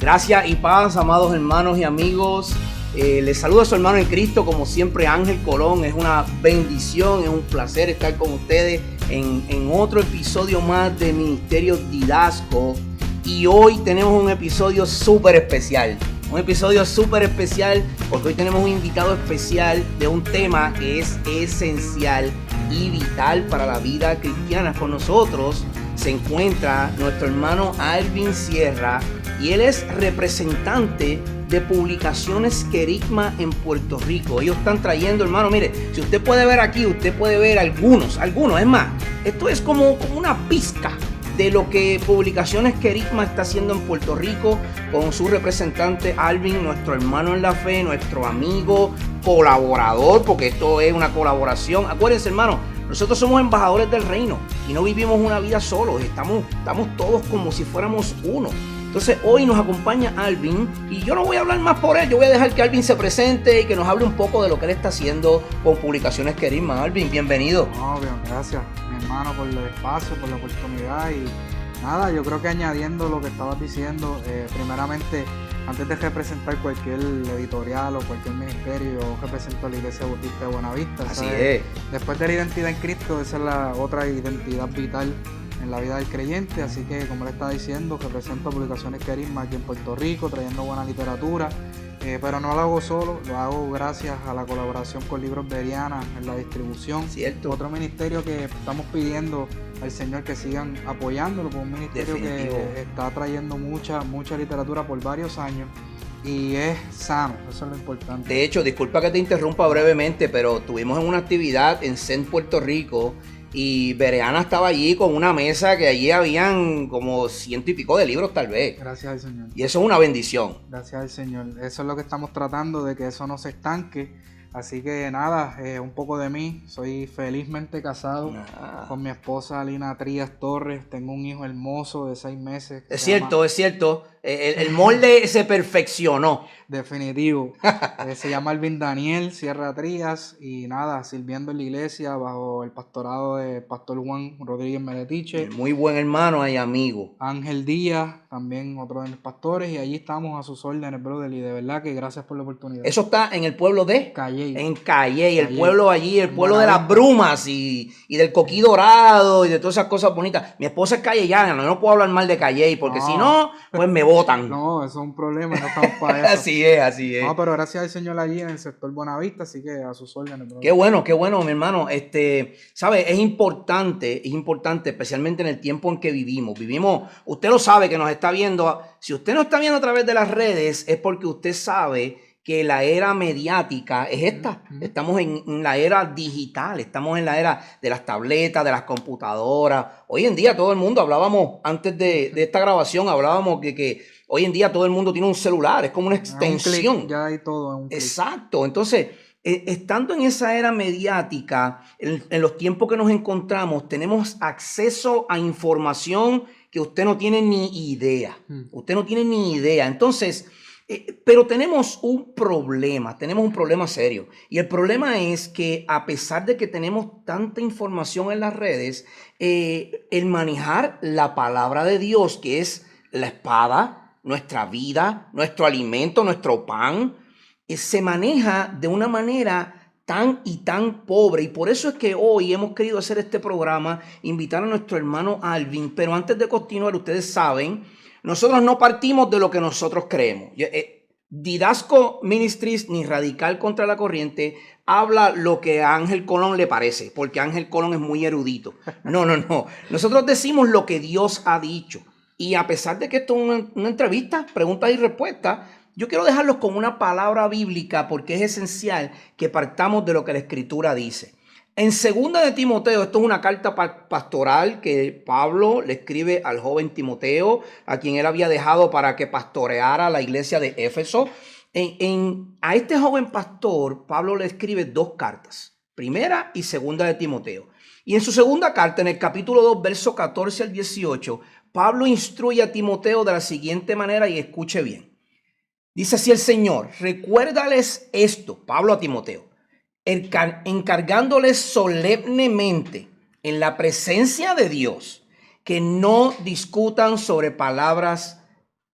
Gracias y paz, amados hermanos y amigos. Les saluda a su hermano en Cristo, como siempre, Ángel Colón. Es una bendición, es un placer estar con ustedes en otro episodio más de Ministerio Didasco. Y hoy tenemos un episodio súper especial. Un episodio súper especial porque hoy tenemos un invitado especial de un tema que es esencial y vital para la vida cristiana. Con nosotros se encuentra nuestro hermano Alvin Sierra y él es representante de Publicaciones Querigma en Puerto Rico. Ellos están trayendo, hermano, mire, si usted puede ver aquí, usted puede ver algunos, es más, esto es como una pizca de lo que Publicaciones Querigma está haciendo en Puerto Rico con su representante Alvin, nuestro hermano en la fe, nuestro amigo, colaborador, porque esto es una colaboración. Acuérdense, hermano, nosotros somos embajadores del reino y no vivimos una vida solos, estamos todos como si fuéramos uno. Entonces hoy nos acompaña Alvin y yo no voy a hablar más por él, yo voy a dejar que Alvin se presente y que nos hable un poco de lo que él está haciendo con Publicaciones Querigma. Alvin, bienvenido. No, bien, gracias, mi hermano, por el espacio, por la oportunidad y nada, yo creo que añadiendo lo que estabas diciendo, primeramente, antes de representar cualquier editorial o cualquier ministerio, yo represento a la Iglesia Bautista de Buenavista. Así es. Después de la identidad en Cristo, esa es la otra identidad vital en la vida del creyente, así que como le estaba diciendo, represento a Publicaciones Querigma aquí en Puerto Rico, trayendo buena literatura, pero no lo hago solo, lo hago gracias a la colaboración con Libros Veriana en la distribución. Cierto. Otro ministerio que estamos pidiendo al Señor que sigan apoyándolo, por un ministerio Definitivo. que está trayendo mucha literatura por varios años y es sano, eso es lo importante. De hecho, disculpa que te interrumpa brevemente, pero tuvimos en una actividad en CEN Puerto Rico y Bereana estaba allí con una mesa que allí habían como 100 y pico de libros tal vez. Gracias al Señor. Y eso es una bendición. Gracias al Señor. Eso es lo que estamos tratando, de que eso no se estanque. Así que nada, un poco de mí. Soy felizmente casado con mi esposa Lina Trías Torres. Tengo un hijo hermoso de 6 meses. Es cierto. El molde se perfeccionó. Definitivo. Se llama Alvin Daniel Sierra Trías y nada, sirviendo en la iglesia bajo el pastorado de Pastor Juan Rodríguez Meletiche. Muy buen hermano y amigo. Ángel Díaz, también otro de mis pastores, y allí estamos a sus órdenes, brother, y de verdad que gracias por la oportunidad. Eso está en el pueblo de Calley. En Calley, el Calley. pueblo allí, el pueblo de las Buenavista. brumas y del coquí dorado y de todas esas cosas bonitas. Mi esposa es calleyana, no puedo hablar mal de Calley porque No. si no, pues me botan. No, eso es un problema, no estamos para eso. Así es. No, pero gracias al Señor allí en el sector Buenavista, así que a sus órdenes, brother. Qué bueno, mi hermano. ¿Sabe? Es importante, especialmente en el tiempo en que vivimos. Usted lo sabe que nos está viendo. Si usted nos está viendo a través de las redes, es porque usted sabe que la era mediática es esta. Estamos en la era digital, estamos en la era de las tabletas, de las computadoras. Hoy en día todo el mundo, hablábamos antes de esta grabación, hablábamos de que hoy en día todo el mundo tiene un celular, es como una extensión. Un clic, ya hay todo en un clic. Exacto, entonces, estando en esa era mediática, en los tiempos que nos encontramos, tenemos acceso a información que usted no tiene ni idea. Usted no tiene ni idea. Entonces, pero tenemos un problema serio. Y el problema es que a pesar de que tenemos tanta información en las redes, el manejar la palabra de Dios, que es la espada, nuestra vida, nuestro alimento, nuestro pan, se maneja de una manera tan pobre. Y por eso es que hoy hemos querido hacer este programa, invitar a nuestro hermano Alvin. Pero antes de continuar, ustedes saben, nosotros no partimos de lo que nosotros creemos. Didasco Ministries, ni Radical contra la Corriente, habla lo que a Ángel Colón le parece, porque Ángel Colón es muy erudito. No. Nosotros decimos lo que Dios ha dicho. Y a pesar de que esto es una entrevista, preguntas y respuestas, yo quiero dejarlos con una palabra bíblica porque es esencial que partamos de lo que la Escritura dice. En 2 de Timoteo, esto es una carta pastoral que Pablo le escribe al joven Timoteo, a quien él había dejado para que pastoreara la iglesia de Éfeso. A este joven pastor, Pablo le escribe 2 cartas, 1 y 2 de Timoteo. Y en su segunda carta, en el capítulo 2, verso 14 al 18, Pablo instruye a Timoteo de la siguiente manera, y escuche bien. Dice así el Señor: recuérdales esto, Pablo a Timoteo, encargándoles solemnemente en la presencia de Dios que no discutan sobre palabras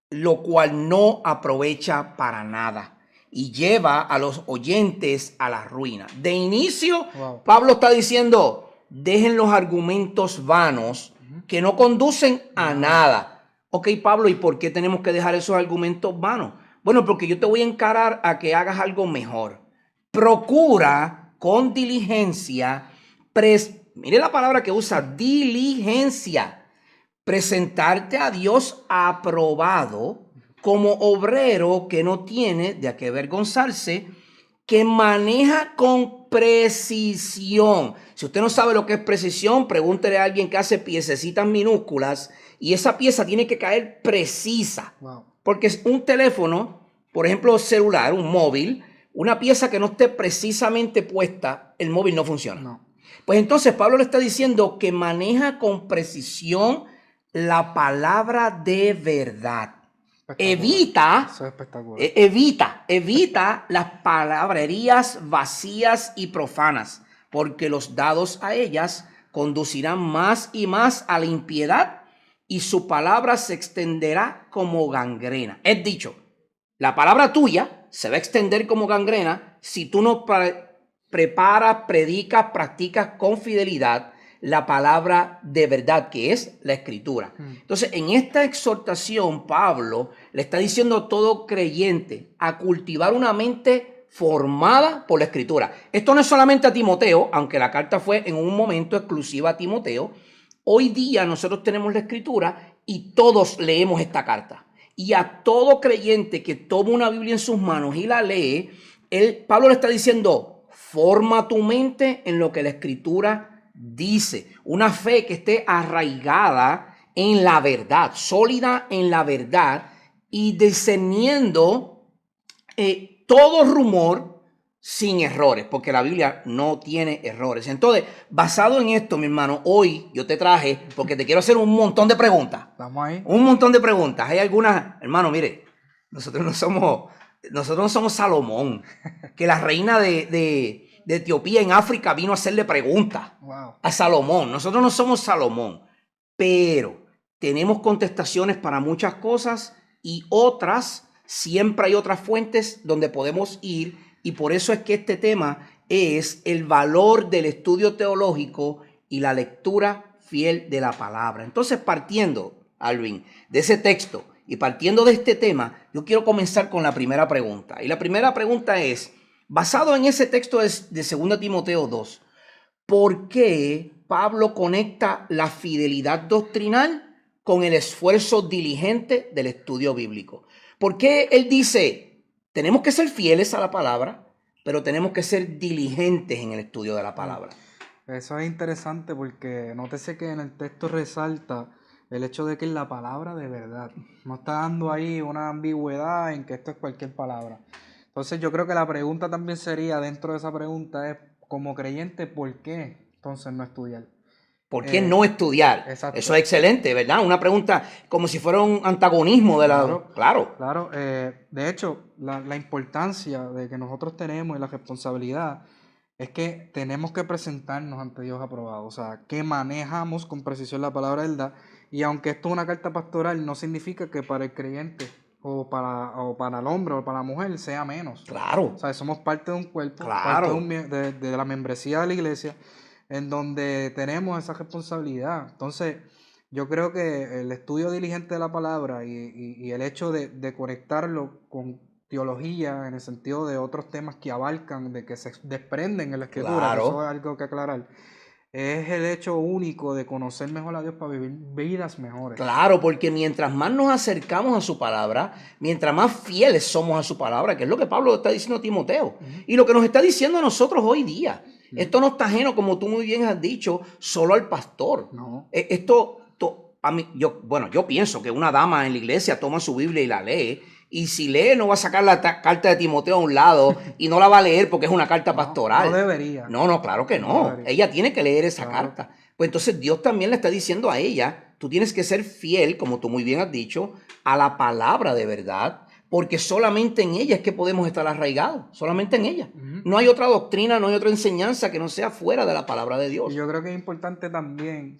lo cual no aprovecha para nada y lleva a los oyentes a la ruina. De inicio, Wow. Pablo está diciendo, dejen los argumentos vanos que no conducen a nada. Ok, Pablo, ¿y por qué tenemos que dejar esos argumentos vanos? Bueno, porque yo te voy a encarar a que hagas algo mejor. Procura con diligencia, mire la palabra que usa, diligencia, presentarte a Dios aprobado como obrero que no tiene de a qué avergonzarse, que maneja con precisión. Si usted no sabe lo que es precisión, pregúntele a alguien que hace piececitas minúsculas y esa pieza tiene que caer precisa. Wow. Porque es un teléfono, por ejemplo, celular, un móvil, una pieza que no esté precisamente puesta, el móvil no funciona. No. Pues entonces Pablo le está diciendo que maneja con precisión la palabra de verdad. Evita, Eso es espectacular. evita las palabrerías vacías y profanas, porque los dados a ellas conducirán más y más a la impiedad y su palabra se extenderá como gangrena. Es dicho, la palabra tuya se va a extender como gangrena si tú no preparas, predicas, practicas con fidelidad la palabra de verdad, que es la Escritura. Entonces, en esta exhortación, Pablo le está diciendo a todo creyente a cultivar una mente formada por la Escritura. Esto no es solamente a Timoteo, aunque la carta fue en un momento exclusiva a Timoteo. Hoy día nosotros tenemos la Escritura y todos leemos esta carta. Y a todo creyente que toma una Biblia en sus manos y la lee, Pablo le está diciendo, forma tu mente en lo que la Escritura dice. Una fe que esté arraigada en la verdad, sólida en la verdad y discerniendo todo rumor sin errores, porque la Biblia no tiene errores. Entonces, basado en esto, mi hermano, hoy yo te traje, porque te quiero hacer un montón de preguntas. Estamos ahí. Un montón de preguntas. Hay algunas, hermano, mire, nosotros no somos Salomón, que la reina de Etiopía en África vino a hacerle preguntas a Salomón. Nosotros no somos Salomón, pero tenemos contestaciones para muchas cosas y otras, siempre hay otras fuentes donde podemos ir y por eso es que este tema es el valor del estudio teológico y la lectura fiel de la palabra. Entonces, partiendo, Alvin, de ese texto y partiendo de este tema, yo quiero comenzar con la primera pregunta. Y la primera pregunta es, basado en ese texto de 2 Timoteo 2, ¿por qué Pablo conecta la fidelidad doctrinal con el esfuerzo diligente del estudio bíblico? ¿Por qué él dice, tenemos que ser fieles a la palabra, pero tenemos que ser diligentes en el estudio de la palabra? Eso es interesante porque nótese que en el texto resalta el hecho de que es la palabra de verdad. No está dando ahí una ambigüedad en que esto es cualquier palabra. Entonces yo creo que la pregunta también sería, dentro de esa pregunta es, como creyente, ¿por qué entonces no estudiar? ¿Por qué no estudiar? Exacto. Eso es excelente, ¿verdad? Una pregunta como si fuera un antagonismo de la... Claro. De hecho, la importancia de que nosotros tenemos y la responsabilidad es que tenemos que presentarnos ante Dios aprobado. O sea, que manejamos con precisión la palabra de verdad. Y aunque esto es una carta pastoral, no significa que para el creyente o para el hombre o para la mujer sea menos. Claro. O sea, somos parte de un cuerpo, Claro. parte de la membresía de la iglesia, en donde tenemos esa responsabilidad. Entonces, yo creo que el estudio diligente de la palabra y el hecho de conectarlo con teología, en el sentido de otros temas que abarcan, de que se desprenden en la escritura, Claro. eso es algo que aclarar, es el hecho único de conocer mejor a Dios para vivir vidas mejores. Claro, porque mientras más nos acercamos a su palabra, mientras más fieles somos a su palabra, que es lo que Pablo está diciendo a Timoteo, y lo que nos está diciendo a nosotros hoy día. Esto no está ajeno, como tú muy bien has dicho, solo al pastor. No. A mí, yo pienso que una dama en la iglesia toma su Biblia y la lee, y si lee no va a sacar la carta de Timoteo a un lado y no la va a leer porque es una carta pastoral. No debería. No, claro que no. Ella tiene que leer esa carta. Pues entonces Dios también le está diciendo a ella, tú tienes que ser fiel, como tú muy bien has dicho, a la palabra de verdad, porque solamente en ella es que podemos estar arraigados, solamente en ella. No hay otra doctrina, no hay otra enseñanza que no sea fuera de la palabra de Dios. Y yo creo que es importante también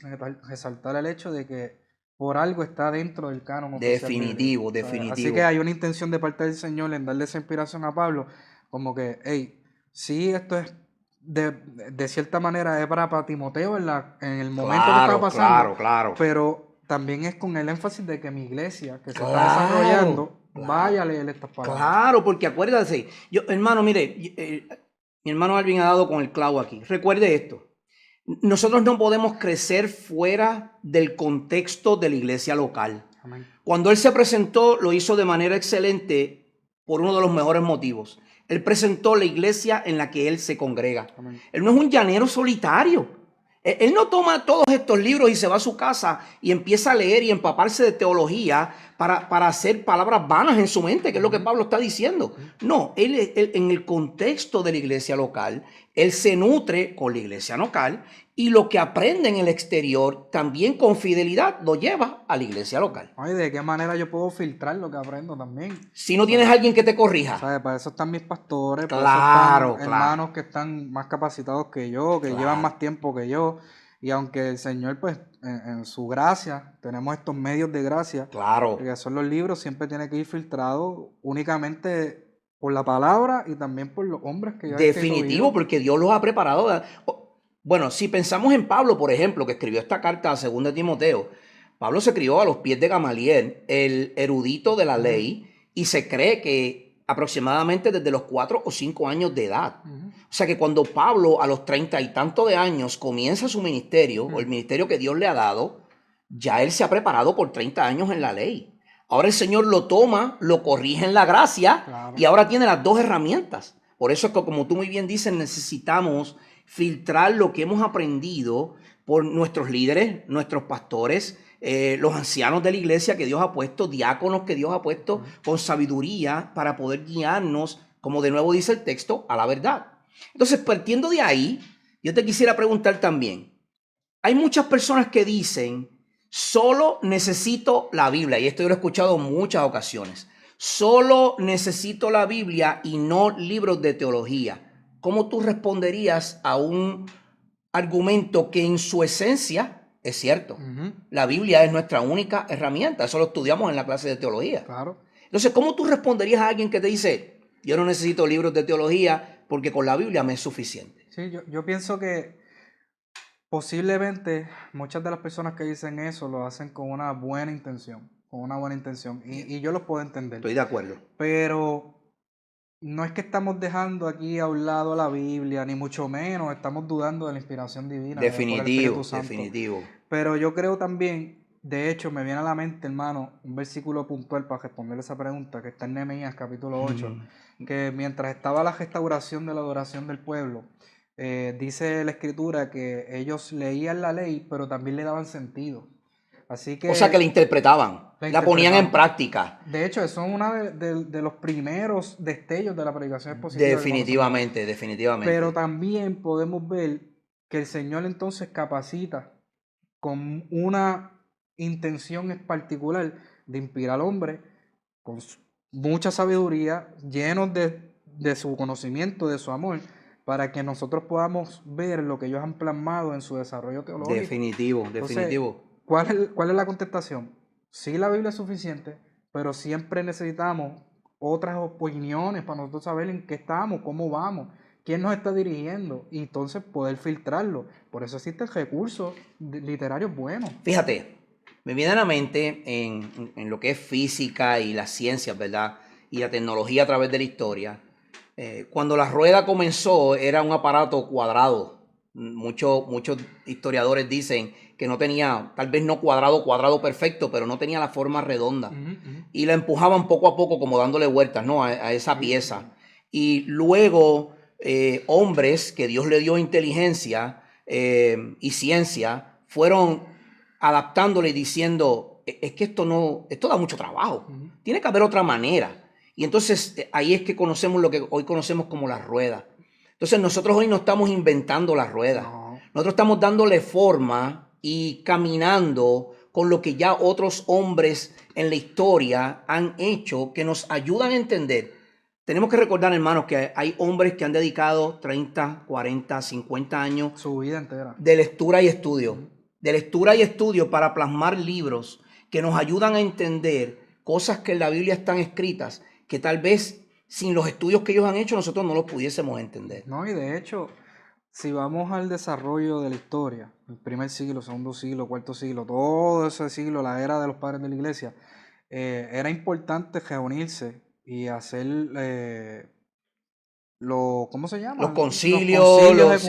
resaltar el hecho de que por algo está dentro del canon oficial Definitivo, bíblico. definitivo. Así que hay una intención de parte del Señor en darle esa inspiración a Pablo, como que, hey, sí, esto es de cierta manera es para Timoteo en el momento que estaba pasando, Claro. pero también es con el énfasis de que mi iglesia, que se está Claro, desarrollando, claro. vaya a leer estas palabras. Claro, porque acuérdate, hermano, mire, mi hermano Alvin ha dado con el clavo aquí. Recuerde esto. Nosotros no podemos crecer fuera del contexto de la iglesia local. Amén. Cuando él se presentó, lo hizo de manera excelente por uno de los mejores motivos. Él presentó la iglesia en la que él se congrega. Amén. Él no es un llanero solitario. Él no toma todos estos libros y se va a su casa y empieza a leer y empaparse de teología para hacer palabras vanas en su mente, que es lo que Pablo está diciendo. No, él en el contexto de la iglesia local, él se nutre con la iglesia local y lo que aprende en el exterior también con fidelidad lo lleva a la iglesia local. Oye, ¿de qué manera yo puedo filtrar lo que aprendo también? Si no tienes alguien que te corrija. ¿Sabes? Para eso están mis pastores, para Claro, eso están hermanos que están más capacitados que yo, que llevan más tiempo que yo. Y aunque el Señor, pues, en su gracia, tenemos estos medios de gracia, que son los libros, siempre tiene que ir filtrado únicamente por la palabra y también por los hombres que ya Definitivo, porque Dios los ha preparado. Bueno, si pensamos en Pablo, por ejemplo, que escribió esta carta a 2 Timoteo, Pablo se crió a los pies de Gamaliel, el erudito de la ley, y se cree que aproximadamente desde los 4 o 5 años de edad. O sea que cuando Pablo a los 30 y tantos de años comienza su ministerio, o el ministerio que Dios le ha dado, ya él se ha preparado por 30 años en la ley. Ahora el Señor lo toma, lo corrige en la gracia, y ahora tiene las dos herramientas. Por eso es que, como tú muy bien dices, necesitamos filtrar lo que hemos aprendido por nuestros líderes, nuestros pastores, los ancianos de la iglesia que Dios ha puesto, diáconos que Dios ha puesto con sabiduría para poder guiarnos, como de nuevo dice el texto, a la verdad. Entonces, partiendo de ahí, yo te quisiera preguntar también, hay muchas personas que dicen, solo necesito la Biblia, y esto yo lo he escuchado en muchas ocasiones, solo necesito la Biblia y no libros de teología. ¿Cómo tú responderías a un argumento que en su esencia es cierto? La Biblia es nuestra única herramienta. Eso lo estudiamos en la clase de teología. Claro. Entonces, ¿cómo tú responderías a alguien que te dice, yo no necesito libros de teología porque con la Biblia me es suficiente? Sí, yo pienso que posiblemente muchas de las personas que dicen eso lo hacen con una buena intención. Y yo los puedo entender. Estoy de acuerdo. Pero no es que estamos dejando aquí a un lado la Biblia, ni mucho menos estamos dudando de la inspiración divina. Definitivo. Pero yo creo también, de hecho, me viene a la mente, hermano, un versículo puntual para responder esa pregunta, que está en Nehemías capítulo 8, que mientras estaba la restauración de la adoración del pueblo, dice la escritura que ellos leían la ley, pero también le daban sentido. Así que, o sea, que la interpretaban, la ponían en práctica. De hecho, eso es uno de los primeros destellos de la predicación expositiva. Definitivamente. Pero también podemos ver que el Señor entonces capacita con una intención en particular de inspirar al hombre con mucha sabiduría, llenos de su conocimiento, de su amor, para que nosotros podamos ver lo que ellos han plasmado en su desarrollo teológico. Definitivo. ¿Cuál es la contestación? Sí, la Biblia es suficiente, pero siempre necesitamos otras opiniones para nosotros saber en qué estamos, cómo vamos, quién nos está dirigiendo y entonces poder filtrarlo. Por eso existen recursos literarios buenos. Fíjate, me viene a la mente en lo que es física y las ciencias, ¿verdad? Y la tecnología a través de la historia. Cuando la rueda comenzó era un aparato cuadrado. Muchos historiadores dicen que no tenía, tal vez no cuadrado perfecto, pero no tenía la forma redonda. Y la empujaban poco a poco como dándole vueltas, ¿no? a esa pieza. Y luego hombres que Dios le dio inteligencia y ciencia fueron adaptándole y diciendo, es que esto da mucho trabajo. Tiene que haber otra manera. Y entonces ahí es que conocemos lo que hoy conocemos como la rueda. Entonces nosotros hoy no estamos inventando la rueda. No. Nosotros estamos dándole forma y caminando con lo que ya otros hombres en la historia han hecho que nos ayudan a entender. Tenemos que recordar, hermanos, que hay hombres que han dedicado 30, 40, 50 años su vida entera de lectura y estudio. De lectura y estudio para plasmar libros que nos ayudan a entender cosas que en la Biblia están escritas, que tal vez sin los estudios que ellos han hecho nosotros no los pudiésemos entender. No, y de hecho, si vamos al desarrollo de la historia, el primer siglo, segundo siglo, cuarto siglo, todo ese siglo, la era de los padres de la iglesia, era importante reunirse y hacer ¿cómo se llama? Los Los concilios, concilios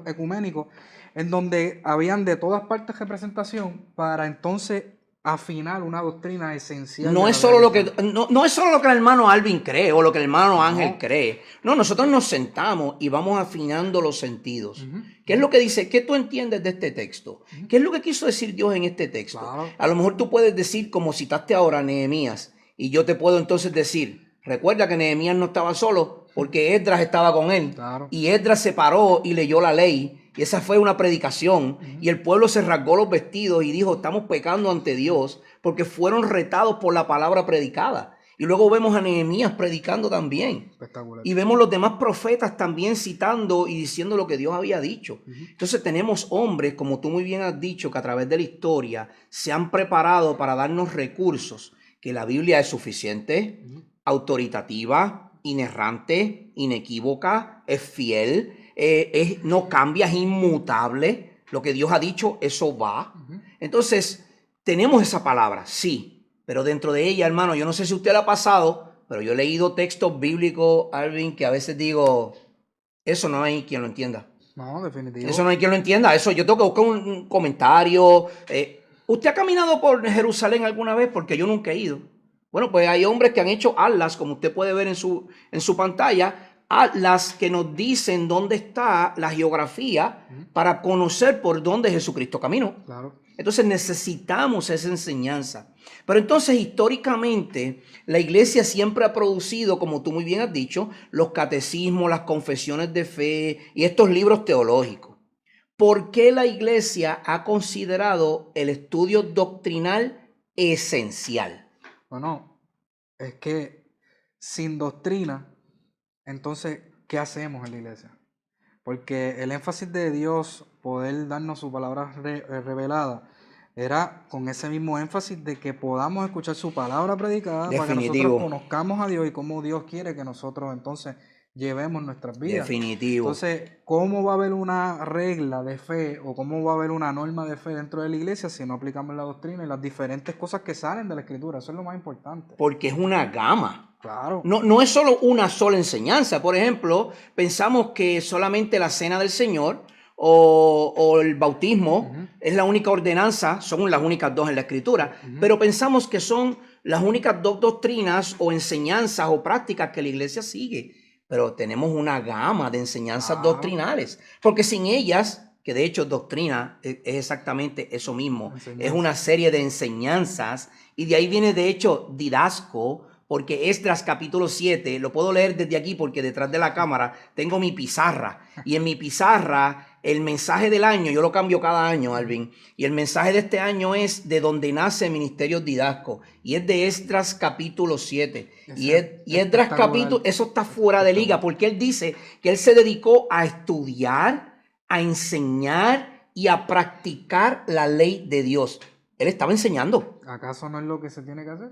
ecuménicos, en donde habían de todas partes representación para entonces afinar una doctrina esencial. No de es la solo vida lo que, cristiana. no es solo lo que el hermano Alvin cree o lo que el hermano Ángel No. cree. No, nosotros nos sentamos y vamos afinando los sentidos. Ujú, ¿Qué es lo que dice? ¿Qué tú entiendes de este texto? ¿Qué es lo que quiso decir Dios en este texto? Claro. A lo mejor tú puedes decir, como citaste ahora Nehemías, y yo te puedo entonces decir, recuerda que Nehemías no estaba solo, porque Esdras estaba con él. Claro. Y Esdras se paró y leyó la ley. Y esa fue una predicación. Y el pueblo se rasgó los vestidos y dijo, estamos pecando ante Dios, porque fueron retados por la palabra predicada. Y luego vemos a Nehemías predicando también. Espectacular. Y vemos los demás profetas también citando y diciendo lo que Dios había dicho. Entonces tenemos hombres, como tú muy bien has dicho, que a través de la historia se han preparado para darnos recursos, que la Biblia es suficiente, autoritativa, inerrante, inequívoca, es fiel, no cambia, es inmutable. Lo que Dios ha dicho, eso va. Entonces, tenemos esa palabra, sí, pero dentro de ella, hermano, yo no sé si usted la ha pasado, pero yo he leído textos bíblicos, Alvin, que a veces digo, eso no hay quien lo entienda. No, definitivo. Eso no hay quien lo entienda. Eso yo tengo que buscar un comentario. ¿Usted ha caminado por Jerusalén alguna vez? Porque yo nunca he ido. Bueno, pues hay hombres que han hecho atlas, como usted puede ver en su pantalla, atlas que nos dicen dónde está la geografía para conocer por dónde Jesucristo caminó. Claro. Entonces necesitamos esa enseñanza. Pero entonces históricamente la iglesia siempre ha producido, como tú muy bien has dicho, los catecismos, las confesiones de fe y estos libros teológicos. ¿Por qué la iglesia ha considerado el estudio doctrinal esencial? Bueno, es que sin doctrina, entonces, ¿qué hacemos en la iglesia? Porque el énfasis de Dios, poder darnos su palabra revelada, era con ese mismo énfasis de que podamos escuchar su palabra predicada para que nosotros Definitivo. conozcamos a Dios y cómo Dios quiere que nosotros entonces llevemos nuestras vidas. Definitivo. Entonces, ¿cómo va a haber una regla de fe o cómo va a haber una norma de fe dentro de la iglesia si no aplicamos la doctrina y las diferentes cosas que salen de la escritura? Eso es lo más importante. Porque es una gama. Claro. No es solo una sola enseñanza. Por ejemplo, pensamos que solamente la cena del Señor o el bautismo es la única ordenanza, son las únicas dos en la escritura, pero pensamos que son las únicas dos doctrinas o enseñanzas o prácticas que la iglesia sigue. Pero tenemos una gama de enseñanzas doctrinales, porque sin ellas, que de hecho doctrina es exactamente eso mismo, es una serie de enseñanzas, y de ahí viene de hecho didasco, porque Esdras capítulo 7, lo puedo leer desde aquí porque detrás de la cámara tengo mi pizarra, y en mi pizarra el mensaje del año, yo lo cambio cada año, Alvin, y el mensaje de este año es de donde nace el ministerio didasco, y es de Esdras capítulo 7, y Esdras capítulo, eso está fuera de liga, porque él dice que él se dedicó a estudiar, a enseñar y a practicar la ley de Dios. Él estaba enseñando. ¿Acaso no es lo que se tiene que hacer?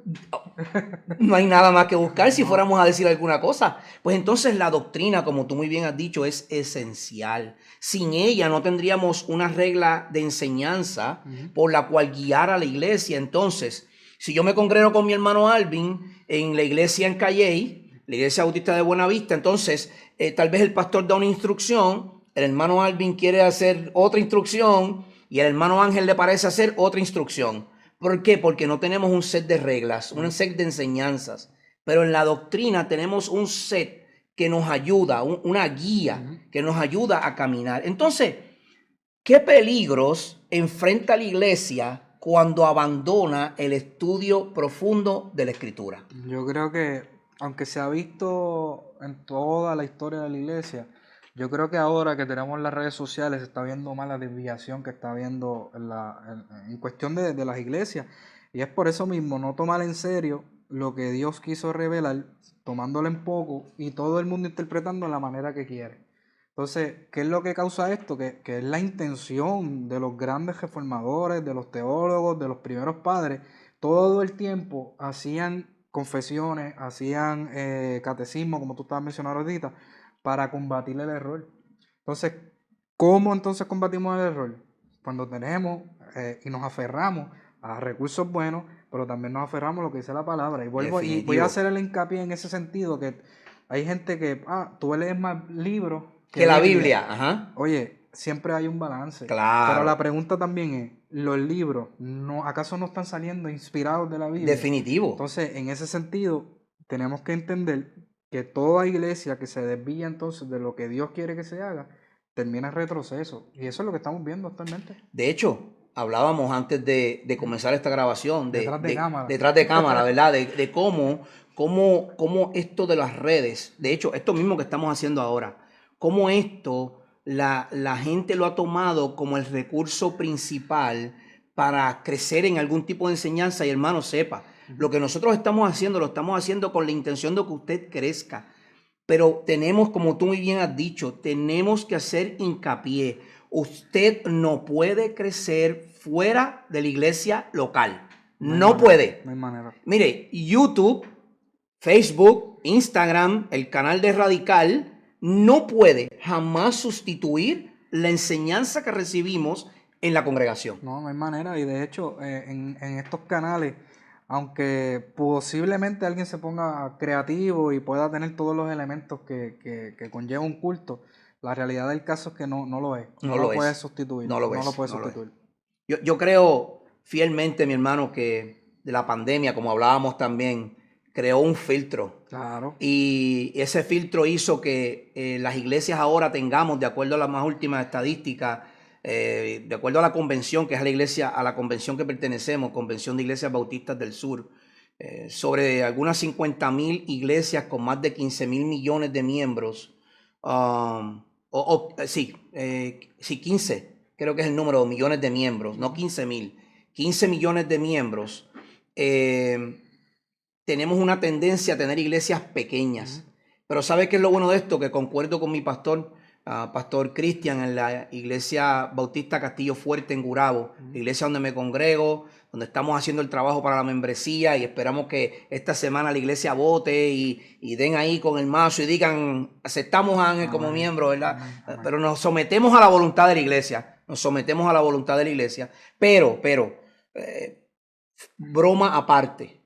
No hay nada más que buscar si fuéramos a decir alguna cosa. Pues entonces la doctrina, como tú muy bien has dicho, es esencial. Sin ella no tendríamos una regla de enseñanza por la cual guiar a la iglesia. Entonces, si yo me congrego con mi hermano Alvin en la iglesia en Calley, la iglesia bautista de Buenavista, entonces tal vez el pastor da una instrucción, el hermano Alvin quiere hacer otra instrucción y el hermano Ángel le parece hacer otra instrucción. ¿Por qué? Porque no tenemos un set de reglas, un set de enseñanzas. Pero en la doctrina tenemos un set que nos ayuda, una guía que nos ayuda a caminar. Entonces, ¿qué peligros enfrenta la iglesia cuando abandona el estudio profundo de la Escritura? Yo creo que, aunque se ha visto en toda la historia de la iglesia, yo creo que ahora que tenemos las redes sociales se está viendo más la desviación que está habiendo en cuestión de las iglesias. Y es por eso mismo no tomar en serio lo que Dios quiso revelar, tomándolo en poco y todo el mundo interpretando de la manera que quiere. Entonces, ¿qué es lo que causa esto? Que es la intención de los grandes reformadores, de los teólogos, de los primeros padres, todo el tiempo hacían confesiones, hacían catecismo, como tú estabas mencionando ahorita, para combatir el error. Entonces, ¿cómo entonces combatimos el error? Cuando tenemos y nos aferramos a recursos buenos, pero también nos aferramos a lo que dice la palabra. Y vuelvo y voy Definitivo. a hacer el hincapié en ese sentido, que hay gente que, tú lees más libros Que la Biblia, ajá. Oye, siempre hay un balance. Claro. Pero la pregunta también es, ¿los libros acaso no están saliendo inspirados de la Biblia? Definitivo. Entonces, en ese sentido, tenemos que entender que toda iglesia que se desvía entonces de lo que Dios quiere que se haga, termina en retroceso. Y eso es lo que estamos viendo actualmente. De hecho, hablábamos antes de comenzar esta grabación, Detrás de cámara. detrás de cámara, ¿verdad? De cómo esto de las redes, de hecho, esto mismo que estamos haciendo ahora, cómo esto la gente lo ha tomado como el recurso principal para crecer en algún tipo de enseñanza. Y hermano, sepa, lo que nosotros estamos haciendo, lo estamos haciendo con la intención de que usted crezca. Pero tenemos, como tú muy bien has dicho, tenemos que hacer hincapié. Usted no puede crecer fuera de la iglesia local. No puede. No hay manera. Mire, YouTube, Facebook, Instagram, el canal de Radical, no puede jamás sustituir la enseñanza que recibimos en la congregación. No hay manera. Y de hecho, en estos canales, aunque posiblemente alguien se ponga creativo y pueda tener todos los elementos que conlleva un culto, la realidad del caso es que no lo es. No lo puedes sustituir. No lo puedes sustituir. Yo creo fielmente, mi hermano, que de la pandemia, como hablábamos también, creó un filtro. Claro. Y ese filtro hizo que las iglesias ahora tengamos, de acuerdo a las más últimas estadísticas, de acuerdo a la convención, que es a la convención que pertenecemos, Convención de Iglesias Bautistas del Sur, sobre algunas 50,000 iglesias con más de 15,000 millones de miembros. Sí, 15, creo que es el número de millones de miembros, no 15,000, 15 millones de miembros. Tenemos una tendencia a tener iglesias pequeñas. Pero ¿sabe qué es lo bueno de esto? Que concuerdo con mi pastor, Pastor Cristian, en la iglesia Bautista Castillo Fuerte en Gurabo, la iglesia donde me congrego, donde estamos haciendo el trabajo para la membresía y esperamos que esta semana la iglesia vote y den ahí con el mazo y digan, aceptamos a Ángel como miembro, ¿verdad? Amén. Pero nos sometemos a la voluntad de la iglesia, pero, broma aparte,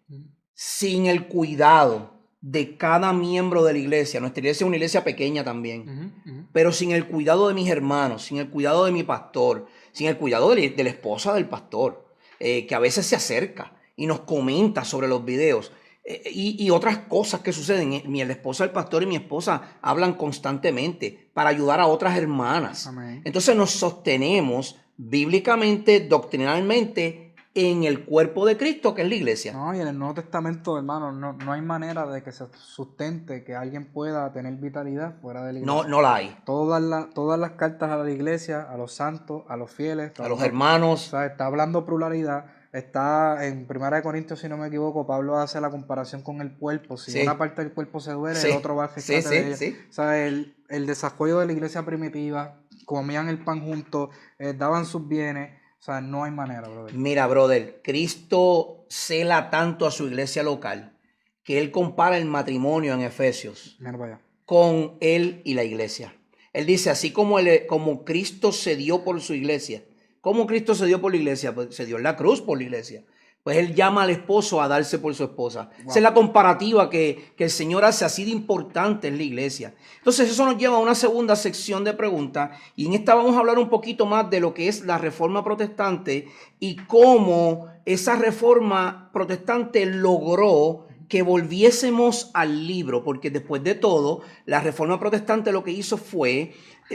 sin el cuidado de cada miembro de la iglesia. Nuestra iglesia es una iglesia pequeña también, pero sin el cuidado de mis hermanos, sin el cuidado de mi pastor, sin el cuidado de la esposa del pastor, que a veces se acerca y nos comenta sobre los videos y otras cosas que suceden. La esposa del pastor y mi esposa hablan constantemente para ayudar a otras hermanas. Amén. Entonces nos sostenemos bíblicamente, doctrinalmente, en el cuerpo de Cristo, que es la iglesia. No, y en el Nuevo Testamento, hermano, no hay manera de que se sustente que alguien pueda tener vitalidad fuera de la iglesia. No la hay. Todas las cartas a la iglesia, a los santos, a los fieles, a los hermanos. O sea, está hablando pluralidad. Está en 1 Corintios, si no me equivoco, Pablo hace la comparación con el cuerpo. Si una parte del cuerpo se duele, el otro va a rescate de ella. O sea, el desarrollo de la iglesia primitiva, comían el pan juntos, daban sus bienes. O sea, no hay manera, brother. Mira, brother, Cristo cela tanto a su iglesia local que él compara el matrimonio en Efesios con él y la iglesia. Él dice, así como Cristo se dio por su iglesia. ¿Cómo Cristo se dio por la iglesia? Pues se dio en la cruz por la iglesia. Pues él llama al esposo a darse por su esposa. Wow. Esa es la comparativa que el Señor hace así de importante en la iglesia. Entonces eso nos lleva a una segunda sección de preguntas. Y en esta vamos a hablar un poquito más de lo que es la Reforma Protestante y cómo esa Reforma Protestante logró que volviésemos al libro. Porque después de todo, la Reforma Protestante lo que hizo fue...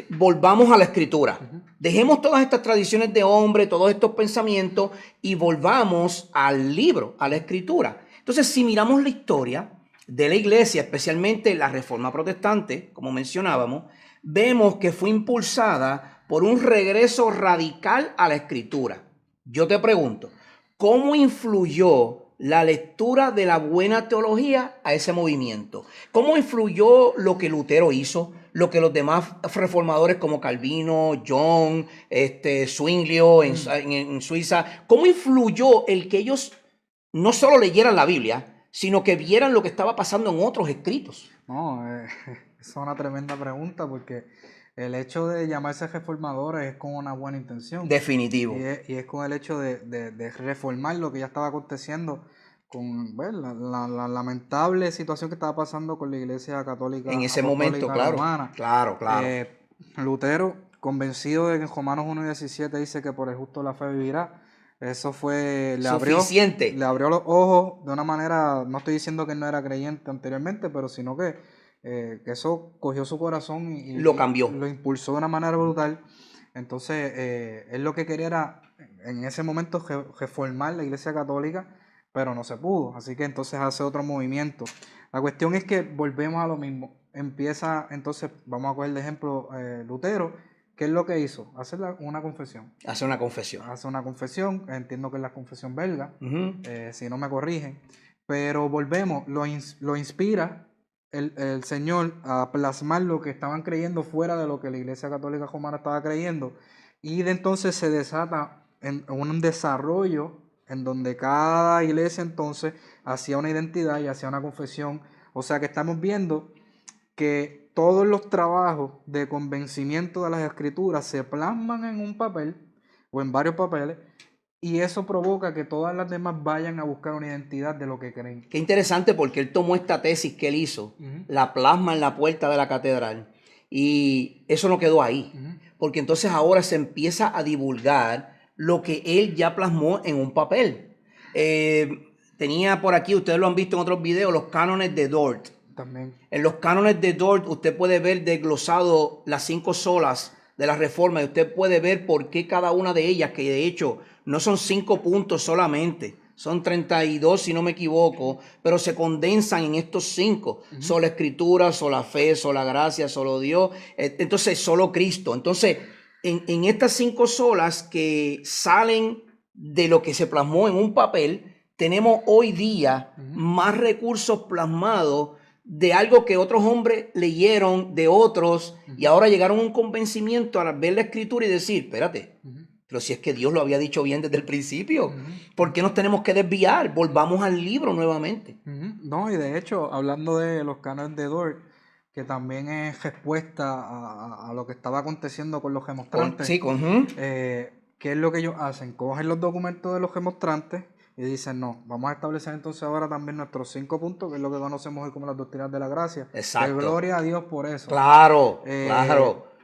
volvamos a la escritura. Dejemos todas estas tradiciones de hombre, todos estos pensamientos y volvamos al libro, a la escritura. Entonces, si miramos la historia de la iglesia, especialmente la Reforma Protestante, como mencionábamos, vemos que fue impulsada por un regreso radical a la escritura. Yo te pregunto, ¿cómo influyó la lectura de la buena teología a ese movimiento? ¿Cómo influyó lo que Lutero hizo? Lo que los demás reformadores como Calvino, John, Zwinglio en Suiza, ¿cómo influyó el que ellos no solo leyeran la Biblia, sino que vieran lo que estaba pasando en otros escritos. No, esa es una tremenda pregunta porque el hecho de llamarse reformadores es con una buena intención. Definitivo. Y es con el hecho de reformar lo que ya estaba aconteciendo con la lamentable situación que estaba pasando con la Iglesia Católica En ese momento, claro. Romana. Claro. Lutero, convencido de que en Romanos 1:17 dice que por el justo la fe vivirá. Eso fue, Suficiente. le abrió los ojos de una manera, no estoy diciendo que él no era creyente anteriormente, pero sino que eso cogió su corazón y lo cambió. Lo impulsó de una manera brutal. Entonces, él lo que quería era, en ese momento, reformar la Iglesia Católica, pero no se pudo. Así que entonces hace otro movimiento. La cuestión es que volvemos a lo mismo. Empieza, entonces, vamos a coger de ejemplo Lutero. ¿Qué es lo que hizo? Hacer una confesión. Hace una confesión. Hace una confesión, entiendo que es la confesión belga, si no me corrigen. Pero volvemos, lo inspira el Señor a plasmar lo que estaban creyendo fuera de lo que la Iglesia Católica Romana estaba creyendo. Y de entonces se desata en un desarrollo en donde cada iglesia entonces hacía una identidad y hacía una confesión. O sea que estamos viendo que todos los trabajos de convencimiento de las escrituras se plasman en un papel o en varios papeles y eso provoca que todas las demás vayan a buscar una identidad de lo que creen. Qué interesante porque él tomó esta tesis que él hizo, la plasma en la puerta de la catedral y eso no quedó ahí, porque entonces ahora se empieza a divulgar lo que él ya plasmó en un papel. Tenía por aquí, ustedes lo han visto en otros videos, los cánones de Dort. También. En los cánones de Dort usted puede ver desglosado las 5 solas de la Reforma y usted puede ver por qué cada una de ellas, que de hecho no son 5 puntos solamente, son 32 si no me equivoco, pero se condensan en estos 5. Sola Escritura, sola fe, sola gracia, solo Dios, entonces solo Cristo. Entonces, en estas 5 solas que salen de lo que se plasmó en un papel, tenemos hoy día más recursos plasmados de algo que otros hombres leyeron de otros y ahora llegaron a un convencimiento al ver la escritura y decir, espérate, pero si es que Dios lo había dicho bien desde el principio, ¿por qué nos tenemos que desviar? Volvamos al libro nuevamente. No, y de hecho, hablando de los cánones de Dort, que también es respuesta a lo que estaba aconteciendo con los remonstrantes. ¿Qué es lo que ellos hacen? Cogen los documentos de los remonstrantes y dicen, no, vamos a establecer entonces ahora también nuestros 5 puntos, que es lo que conocemos hoy como las doctrinas de la gracia. Exacto. Que gloria a Dios por eso. Claro.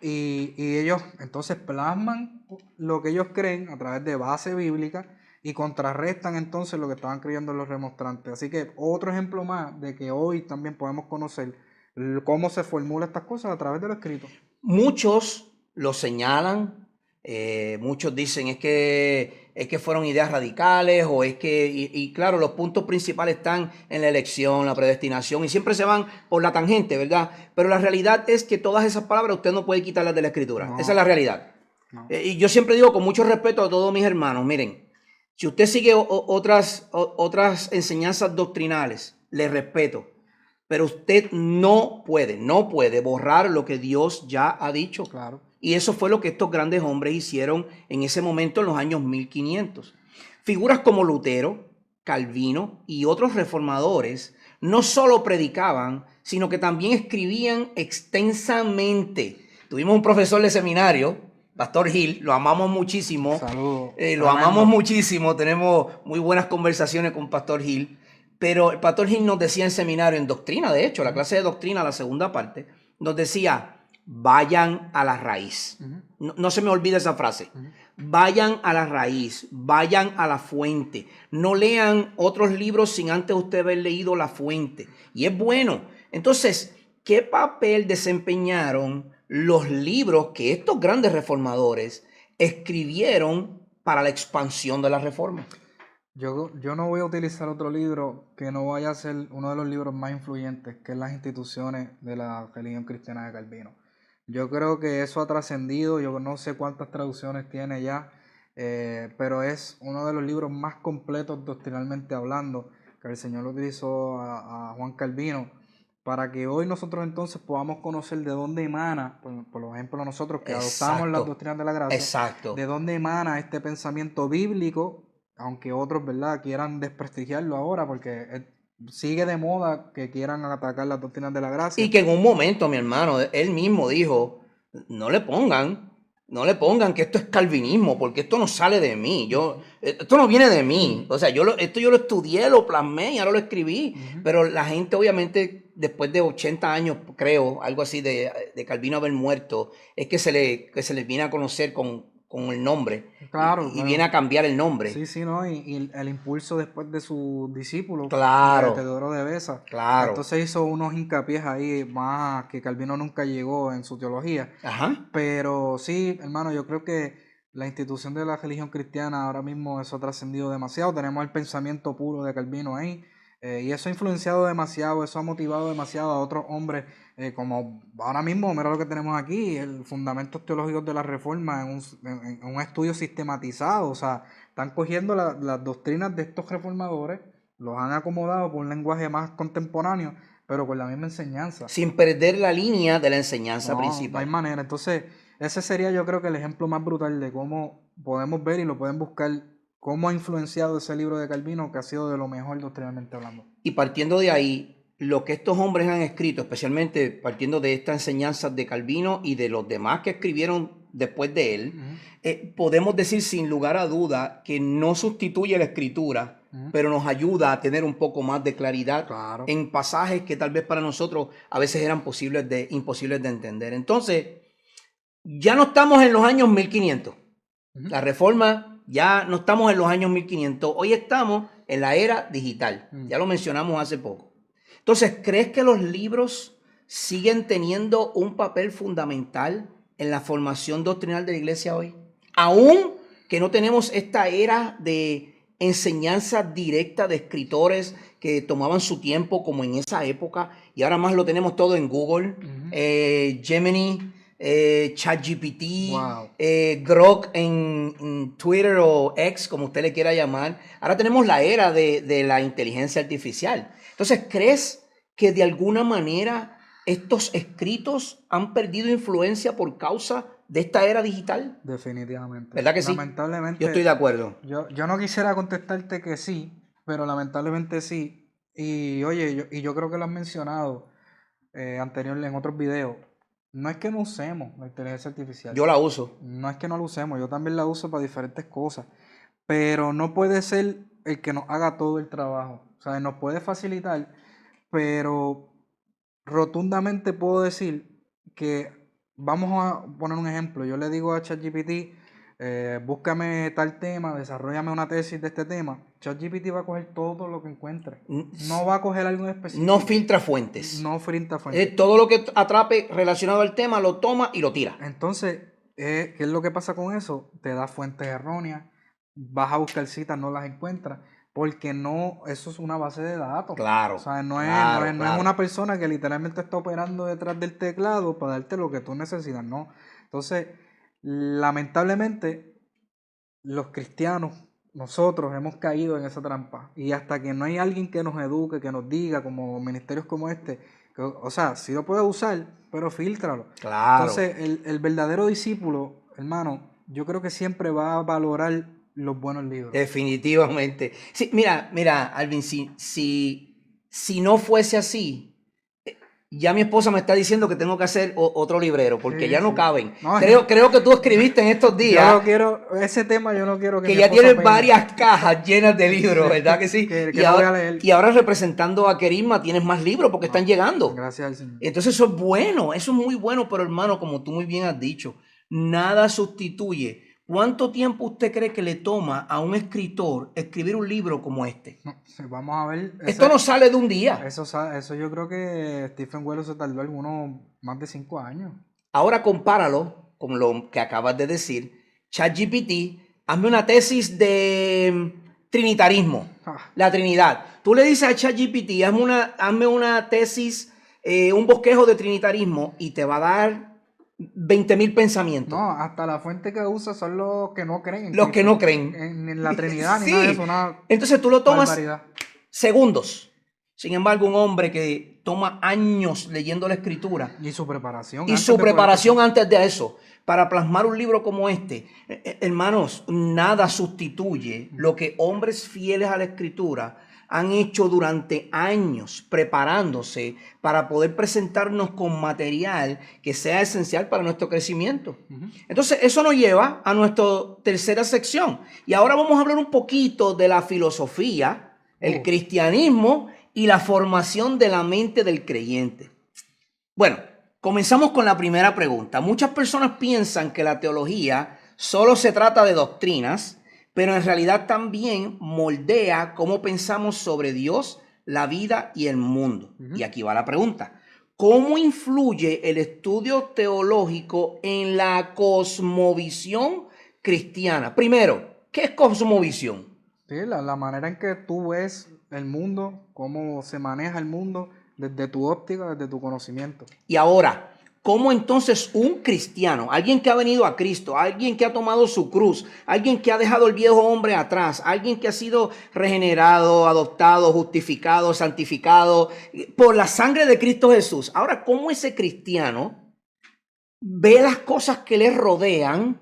Y ellos entonces plasman lo que ellos creen a través de base bíblica y contrarrestan entonces lo que estaban creyendo los remonstrantes. Así que otro ejemplo más de que hoy también podemos conocer cómo se formulan estas cosas a través de lo escrito. Muchos lo señalan. Muchos dicen es que fueron ideas radicales o es que, y claro, los puntos principales están en la elección, la predestinación y siempre se van por la tangente, ¿verdad? Pero la realidad es que todas esas palabras usted no puede quitarlas de la escritura. No. Esa es la realidad. No. Y yo siempre digo con mucho respeto a todos mis hermanos, miren, si usted sigue otras enseñanzas doctrinales, le respeto, pero usted no puede borrar lo que Dios ya ha dicho. Claro. Y eso fue lo que estos grandes hombres hicieron en ese momento en los años 1500. Figuras como Lutero, Calvino y otros reformadores no solo predicaban, sino que también escribían extensamente. Tuvimos un profesor de seminario, Pastor Hill, lo amamos muchísimo. Saludos. Lo amamos muchísimo, tenemos muy buenas conversaciones con Pastor Hill. Pero el Pastor Hill nos decía en seminario, en doctrina, de hecho, la clase de doctrina, la segunda parte, nos decía, vayan a la raíz. No se me olvide esa frase. Vayan a la raíz, vayan a la fuente. No lean otros libros sin antes usted haber leído la fuente. Y es bueno. Entonces, ¿qué papel desempeñaron los libros que estos grandes reformadores escribieron para la expansión de la reforma? Yo no voy a utilizar otro libro que no vaya a ser uno de los libros más influyentes, que es Las instituciones de la religión cristiana de Calvino. Yo creo que eso ha trascendido, yo no sé cuántas traducciones tiene ya, pero es uno de los libros más completos doctrinalmente hablando, que el Señor lo utilizó a Juan Calvino, para que hoy nosotros entonces podamos conocer de dónde emana, por ejemplo nosotros que adoptamos las doctrinas de la gracia, de dónde emana este pensamiento bíblico aunque otros, ¿verdad?, quieran desprestigiarlo ahora porque sigue de moda que quieran atacar las doctrinas de la gracia. Y que en un momento, mi hermano, él mismo dijo, no le pongan que esto es calvinismo, porque esto no sale de mí, esto no viene de mí, o sea, esto yo lo estudié, lo plasmé y ahora lo escribí, pero la gente obviamente después de 80 años, creo, algo así de Calvino haber muerto, es que se le viene a conocer con el nombre, claro, y viene a cambiar el nombre. Sí, ¿no? Y el impulso después de su discípulo, claro, de Teodoro de Beza. Claro. Entonces hizo unos hincapiés ahí más que Calvino nunca llegó en su teología. Ajá. Pero sí, hermano, yo creo que la institución de la religión cristiana ahora mismo eso ha trascendido demasiado. Tenemos el pensamiento puro de Calvino ahí. Y eso ha influenciado demasiado, eso ha motivado demasiado a otros hombres, como ahora mismo, mira lo que tenemos aquí, el Fundamentos Teológicos de la Reforma en un estudio sistematizado. O sea, están cogiendo las doctrinas de estos reformadores, los han acomodado por un lenguaje más contemporáneo, pero con la misma enseñanza. Sin perder la línea de la enseñanza principal. No hay manera. Entonces, ese sería yo creo que el ejemplo más brutal de cómo podemos ver y lo pueden buscar, cómo ha influenciado ese libro de Calvino, que ha sido de lo mejor doctrinalmente hablando. Y partiendo de ahí, lo que estos hombres han escrito, especialmente partiendo de estas enseñanzas de Calvino y de los demás que escribieron después de él, podemos decir sin lugar a duda que no sustituye la escritura, pero nos ayuda a tener un poco más de claridad en pasajes que tal vez para nosotros a veces eran imposibles de entender. Entonces, ya no estamos en los años 1500. La Reforma, ya no estamos en los años 1500. Hoy estamos en la era digital. Ya lo mencionamos hace poco. Entonces, ¿crees que los libros siguen teniendo un papel fundamental en la formación doctrinal de la iglesia hoy? Aún que no tenemos esta era de enseñanza directa de escritores que tomaban su tiempo como en esa época, y ahora más lo tenemos todo en Google, Gemini, ChatGPT, Grok en Twitter o X, como usted le quiera llamar. Ahora tenemos la era de la inteligencia artificial. Entonces, ¿crees que de alguna manera estos escritos han perdido influencia por causa de esta era digital? Definitivamente. ¿Verdad que sí? Lamentablemente. Yo estoy de acuerdo. Yo no quisiera contestarte que sí, pero lamentablemente sí. Y oye, yo creo que lo has mencionado anteriormente en otros videos. No es que no usemos la inteligencia artificial. Yo la uso. No es que no la usemos, yo también la uso para diferentes cosas. Pero no puede ser el que nos haga todo el trabajo. O sea, nos puede facilitar, pero rotundamente puedo decir que, vamos a poner un ejemplo, yo le digo a ChatGPT, búscame tal tema, desarrollame una tesis de este tema. ChatGPT va a coger todo lo que encuentre. No va a coger algo en específico. No filtra fuentes. No filtra fuentes. Todo lo que atrape relacionado al tema lo toma y lo tira. Entonces, ¿qué es lo que pasa con eso? Te da fuentes erróneas, vas a buscar citas, no las encuentras, porque no, eso es una base de datos. Claro. O sea, no es una persona que literalmente está operando detrás del teclado para darte lo que tú necesitas, no. Entonces, lamentablemente, los cristianos, nosotros hemos caído en esa trampa. Y hasta que no hay alguien que nos eduque, que nos diga, como ministerios como este, que, o sea, sí lo puedes usar, pero fíltralo. Claro. Entonces, el verdadero discípulo, hermano, yo creo que siempre va a valorar los buenos libros. Definitivamente. Sí, mira, Alvin, si no fuese así, ya mi esposa me está diciendo que tengo que hacer otro librero, porque ya no caben. No, creo que tú escribiste en estos días. Yo no quiero, ese tema yo no quiero que ya tienes varias cajas llenas de libros, ¿verdad que sí? Y ahora representando a Querisma tienes más libros porque están llegando. Gracias al Señor. Entonces eso es bueno, eso es muy bueno, pero hermano, como tú muy bien has dicho, nada sustituye. ¿Cuánto tiempo usted cree que le toma a un escritor escribir un libro como este? No, vamos a ver. Esto no sale de un día. Eso yo creo que Stephen Wells se tardó algunos más de 5 años. Ahora compáralo con lo que acabas de decir. ChatGPT, hazme una tesis de trinitarismo, la Trinidad. Tú le dices a ChatGPT, hazme una tesis, un bosquejo de trinitarismo y te va a dar 20,000 pensamientos. No, hasta la fuente que usa son los que no creen. Los que no creen. En la Trinidad, ni nada de eso. Entonces tú lo tomas barbaridad. segundos Sin embargo, un hombre que toma años leyendo la Escritura Y su preparación. y antes su de poder preparación antes de eso, para plasmar un libro como este, hermanos, nada sustituye lo que hombres fieles a la Escritura han hecho durante años preparándose para poder presentarnos con material que sea esencial para nuestro crecimiento. Entonces, eso nos lleva a nuestra tercera sección. Y ahora vamos a hablar un poquito de la filosofía, el cristianismo y la formación de la mente del creyente. Bueno, comenzamos con la primera pregunta. Muchas personas piensan que la teología solo se trata de doctrinas, pero en realidad también moldea cómo pensamos sobre Dios, la vida y el mundo. Y aquí va la pregunta. ¿Cómo influye el estudio teológico en la cosmovisión cristiana? Primero, ¿qué es cosmovisión? Sí, la manera en que tú ves el mundo, cómo se maneja el mundo, desde tu óptica, desde tu conocimiento. Y ahora, ¿cómo entonces un cristiano, alguien que ha venido a Cristo, alguien que ha tomado su cruz, alguien que ha dejado el viejo hombre atrás, alguien que ha sido regenerado, adoptado, justificado, santificado por la sangre de Cristo Jesús? Ahora, ¿cómo ese cristiano ve las cosas que le rodean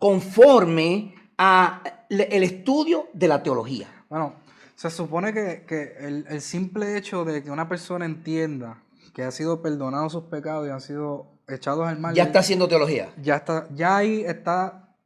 conforme a el estudio de la teología? Bueno, se supone que el simple hecho de que una persona entienda que ha sido perdonado sus pecados y han sido echados al mar, Ya está haciendo teología. ya ahí está,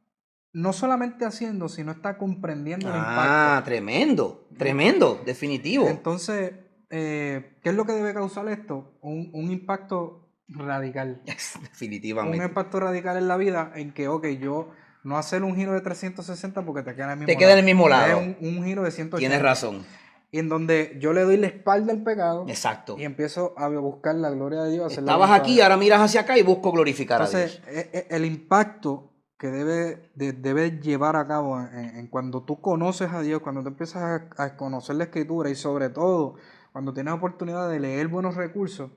no solamente haciendo, sino está comprendiendo el impacto. Ah, tremendo, tremendo, definitivo. Entonces, ¿qué es lo que debe causar esto? Un impacto radical. Definitivamente. Un impacto radical en la vida en que, ok, yo no hacer un giro de 360 porque te queda en el mismo Te lado. queda en el mismo lado. Es un giro de 180. Tienes razón. Y en donde yo le doy la espalda al pecado. Exacto. Y empiezo a buscar la gloria de Dios. Estabas aquí, ahora miras hacia acá y busco glorificar a Dios. Entonces, el impacto que debe llevar a cabo en cuando tú conoces a Dios, cuando tú empiezas a conocer la Escritura y sobre todo cuando tienes oportunidad de leer buenos recursos,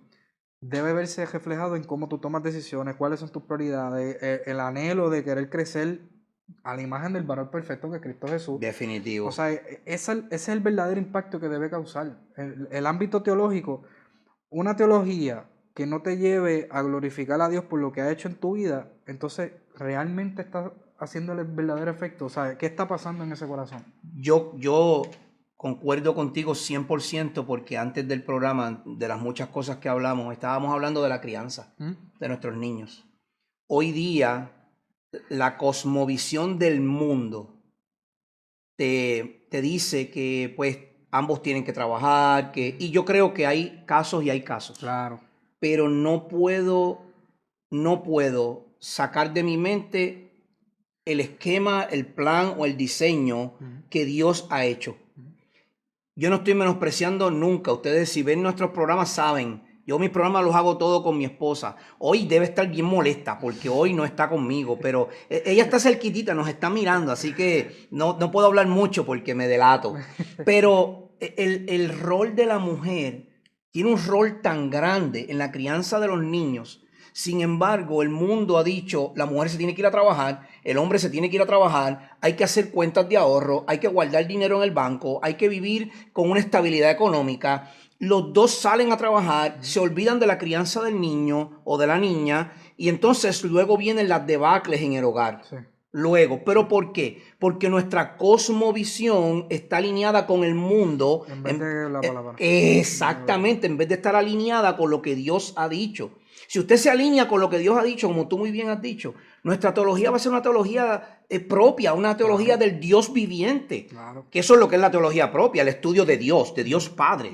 debe verse reflejado en cómo tú tomas decisiones, cuáles son tus prioridades, el anhelo de querer crecer a la imagen del varón perfecto que es Cristo Jesús. Definitivo. O sea, ese es el verdadero impacto que debe causar. El ámbito teológico, una teología que no te lleve a glorificar a Dios por lo que ha hecho en tu vida, entonces realmente está haciéndole el verdadero efecto. O sea, ¿qué está pasando en ese corazón? Yo concuerdo contigo 100% porque antes del programa, de las muchas cosas que hablamos, estábamos hablando de la crianza de nuestros niños. Hoy día, la cosmovisión del mundo te dice que pues ambos tienen que trabajar, y yo creo que hay casos y hay casos. Claro. Pero no puedo sacar de mi mente el esquema, el plan o el diseño que Dios ha hecho. Yo no estoy menospreciando nunca. Ustedes si ven nuestros programas saben, yo mis programas los hago todo con mi esposa. Hoy debe estar bien molesta porque hoy no está conmigo, pero ella está cerquitita, nos está mirando, así que no puedo hablar mucho porque me delato. Pero el rol de la mujer tiene un rol tan grande en la crianza de los niños. Sin embargo, el mundo ha dicho, la mujer se tiene que ir a trabajar, el hombre se tiene que ir a trabajar, hay que hacer cuentas de ahorro, hay que guardar dinero en el banco, hay que vivir con una estabilidad económica. Los dos salen a trabajar, se olvidan de la crianza del niño o de la niña y entonces luego vienen las debacles en el hogar. Sí. Luego, ¿pero por qué? Porque nuestra cosmovisión está alineada con el mundo. En vez de la palabra. Exactamente, en vez de estar alineada con lo que Dios ha dicho. Si usted se alinea con lo que Dios ha dicho, como tú muy bien has dicho, nuestra teología va a ser una teología propia, una teología del Dios viviente. Claro. Que eso es lo que es la teología propia, el estudio de Dios Padre.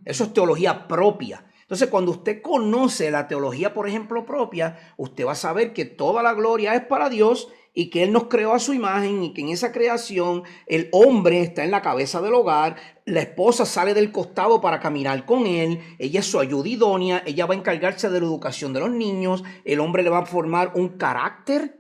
Eso es teología propia. Entonces, cuando usted conoce la teología, por ejemplo, propia, usted va a saber que toda la gloria es para Dios y que Él nos creó a su imagen y que en esa creación el hombre está en la cabeza del hogar, la esposa sale del costado para caminar con él, ella es su ayuda idónea, ella va a encargarse de la educación de los niños, el hombre le va a formar un carácter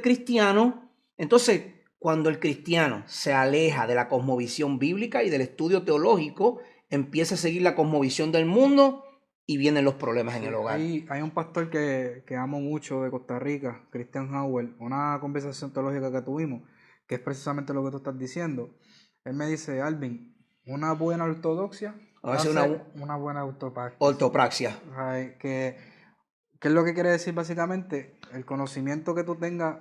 cristiano. Entonces, cuando el cristiano se aleja de la cosmovisión bíblica y del estudio teológico, empieza a seguir la cosmovisión del mundo y vienen los problemas en el hogar. Hay un pastor que amo mucho de Costa Rica, Christian Howell, una conversación teológica que tuvimos, que es precisamente lo que tú estás diciendo. Él me dice, Alvin, una buena ortodoxia Va a ser una buena ortopraxia. ortopraxia. ¿Qué es lo que quiere decir básicamente? El conocimiento que tú tengas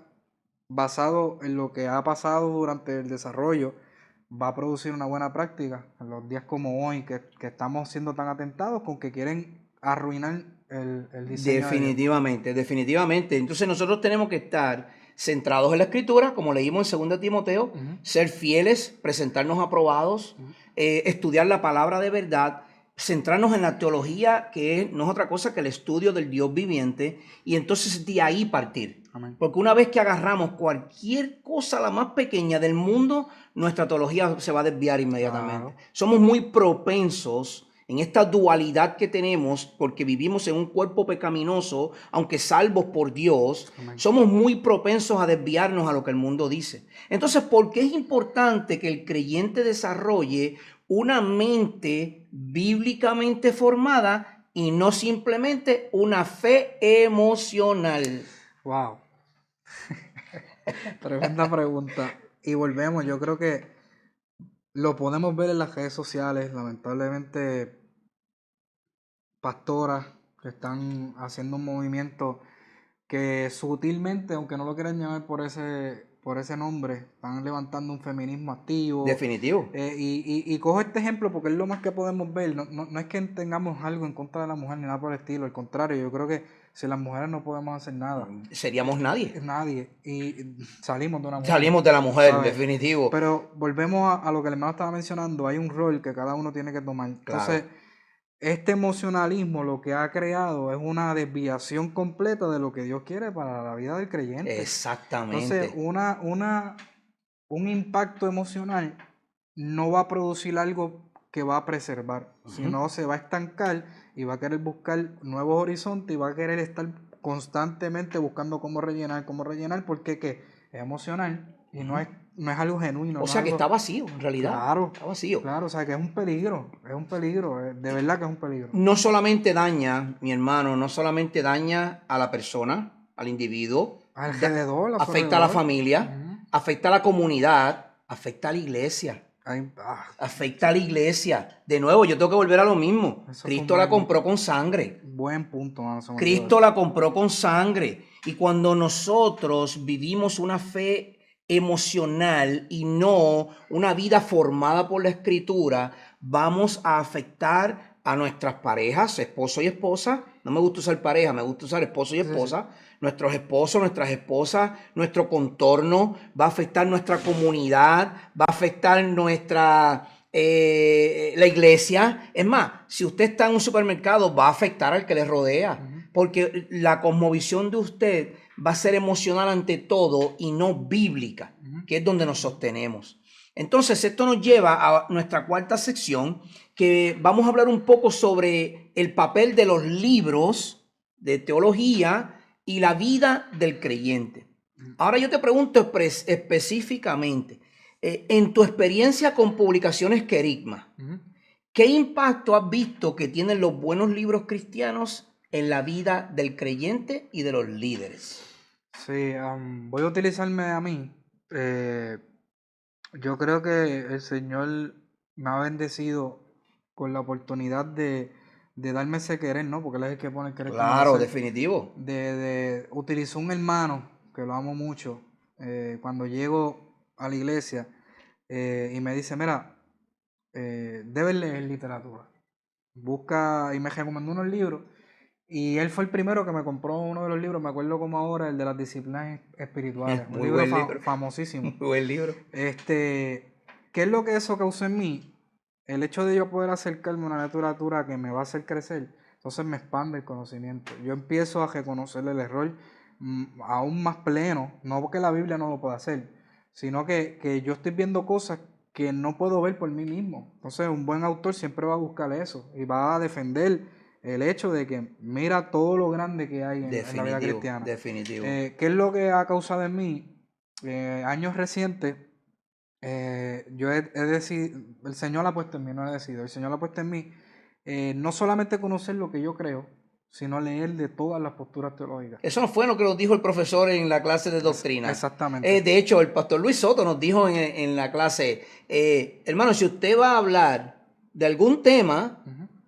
basado en lo que ha pasado durante el desarrollo va a producir una buena práctica en los días como hoy, que estamos siendo tan atentados con que quieren arruinar el diseño. Definitivamente, definitivamente. Entonces nosotros tenemos que estar centrados en la Escritura, como leímos en 2 Timoteo, ser fieles, presentarnos aprobados, estudiar la palabra de verdad, centrarnos en la teología, que no es otra cosa que el estudio del Dios viviente, y entonces de ahí partir. Amén. Porque una vez que agarramos cualquier cosa, la más pequeña del mundo, nuestra teología se va a desviar inmediatamente. Claro. Somos muy propensos en esta dualidad que tenemos, porque vivimos en un cuerpo pecaminoso, aunque salvos por Dios, Amén. Somos muy propensos a desviarnos a lo que el mundo dice. Entonces, ¿por qué es importante que el creyente desarrolle una mente bíblicamente formada y no simplemente una fe emocional? Wow. Tremenda pregunta. Y volvemos, yo creo que lo podemos ver en las redes sociales, lamentablemente, pastoras que están haciendo un movimiento que sutilmente, aunque no lo quieran llamar por ese nombre, están levantando un feminismo activo. Definitivo. Y cojo este ejemplo porque es lo más que podemos ver. No es que tengamos algo en contra de la mujer ni nada por el estilo. Al contrario, yo creo que si las mujeres no podemos hacer nada, seríamos nadie. Nadie. Y salimos de una mujer. Salimos de la mujer, ¿sabes? Definitivo. Pero volvemos a lo que el hermano estaba mencionando. Hay un rol que cada uno tiene que tomar. Claro. Entonces, este emocionalismo lo que ha creado es una desviación completa de lo que Dios quiere para la vida del creyente. Exactamente. Entonces, un impacto emocional no va a producir algo que va a preservar, sino se va a estancar y va a querer buscar nuevos horizontes y va a querer estar constantemente buscando cómo rellenar, porque ¿qué? Es emocional y no es algo genuino. O sea que está vacío, en realidad. Claro. Está vacío. Claro, o sea que es un peligro, de verdad que es un peligro. No solamente daña, mi hermano, no solamente daña a la persona, al individuo, alrededor, afecta a la familia, afecta a la comunidad, afecta a la iglesia. Afecta a la iglesia. De nuevo, yo tengo que volver a lo mismo. Cristo la compró con sangre. Buen punto, mano. Cristo la compró con sangre. Y cuando nosotros vivimos una fe emocional y no una vida formada por la Escritura, vamos a afectar a nuestras parejas, esposo y esposa. No me gusta usar pareja, me gusta usar esposo y esposa. Sí. Nuestros esposos, nuestras esposas, nuestro contorno, va a afectar nuestra comunidad, va a afectar la iglesia. Es más, si usted está en un supermercado, va a afectar al que le rodea, porque la cosmovisión de usted va a ser emocional ante todo y no bíblica, que es donde nos sostenemos. Entonces, esto nos lleva a nuestra cuarta sección, que vamos a hablar un poco sobre el papel de los libros de teología y la vida del creyente. Ahora yo te pregunto específicamente, en tu experiencia con Publicaciones Querigma, ¿qué impacto has visto que tienen los buenos libros cristianos en la vida del creyente y de los líderes? Sí, voy a utilizarme a mí. Yo creo que el Señor me ha bendecido con la oportunidad de darme ese querer, ¿no? Porque Él es el que pone el querer. Claro, definitivo. Utilizó un hermano, que lo amo mucho, cuando llego a la iglesia y me dice, mira, debes leer literatura. Busca, y me recomendó unos libros. Y él fue el primero que me compró uno de los libros, me acuerdo como ahora, el de las disciplinas espirituales. Un libro famosísimo. Muy buen libro. ¿Qué es lo que eso causó en mí? El hecho de yo poder acercarme a una literatura que me va a hacer crecer, entonces me expande el conocimiento. Yo empiezo a reconocer el error aún más pleno, no porque la Biblia no lo pueda hacer, sino que yo estoy viendo cosas que no puedo ver por mí mismo. Entonces un buen autor siempre va a buscar eso y va a defender el hecho de que mira todo lo grande que hay en la vida cristiana. Definitivo. ¿Qué es lo que ha causado en mí? Años recientes, yo he decidido, el Señor ha puesto en mí, no he decidido, el Señor ha puesto en mí, no solamente conocer lo que yo creo, sino leer de todas las posturas teológicas. Eso no fue lo que nos dijo el profesor en la clase de doctrina. Exactamente. De hecho, el pastor Luis Soto nos dijo en la clase, hermano, si usted va a hablar de algún tema,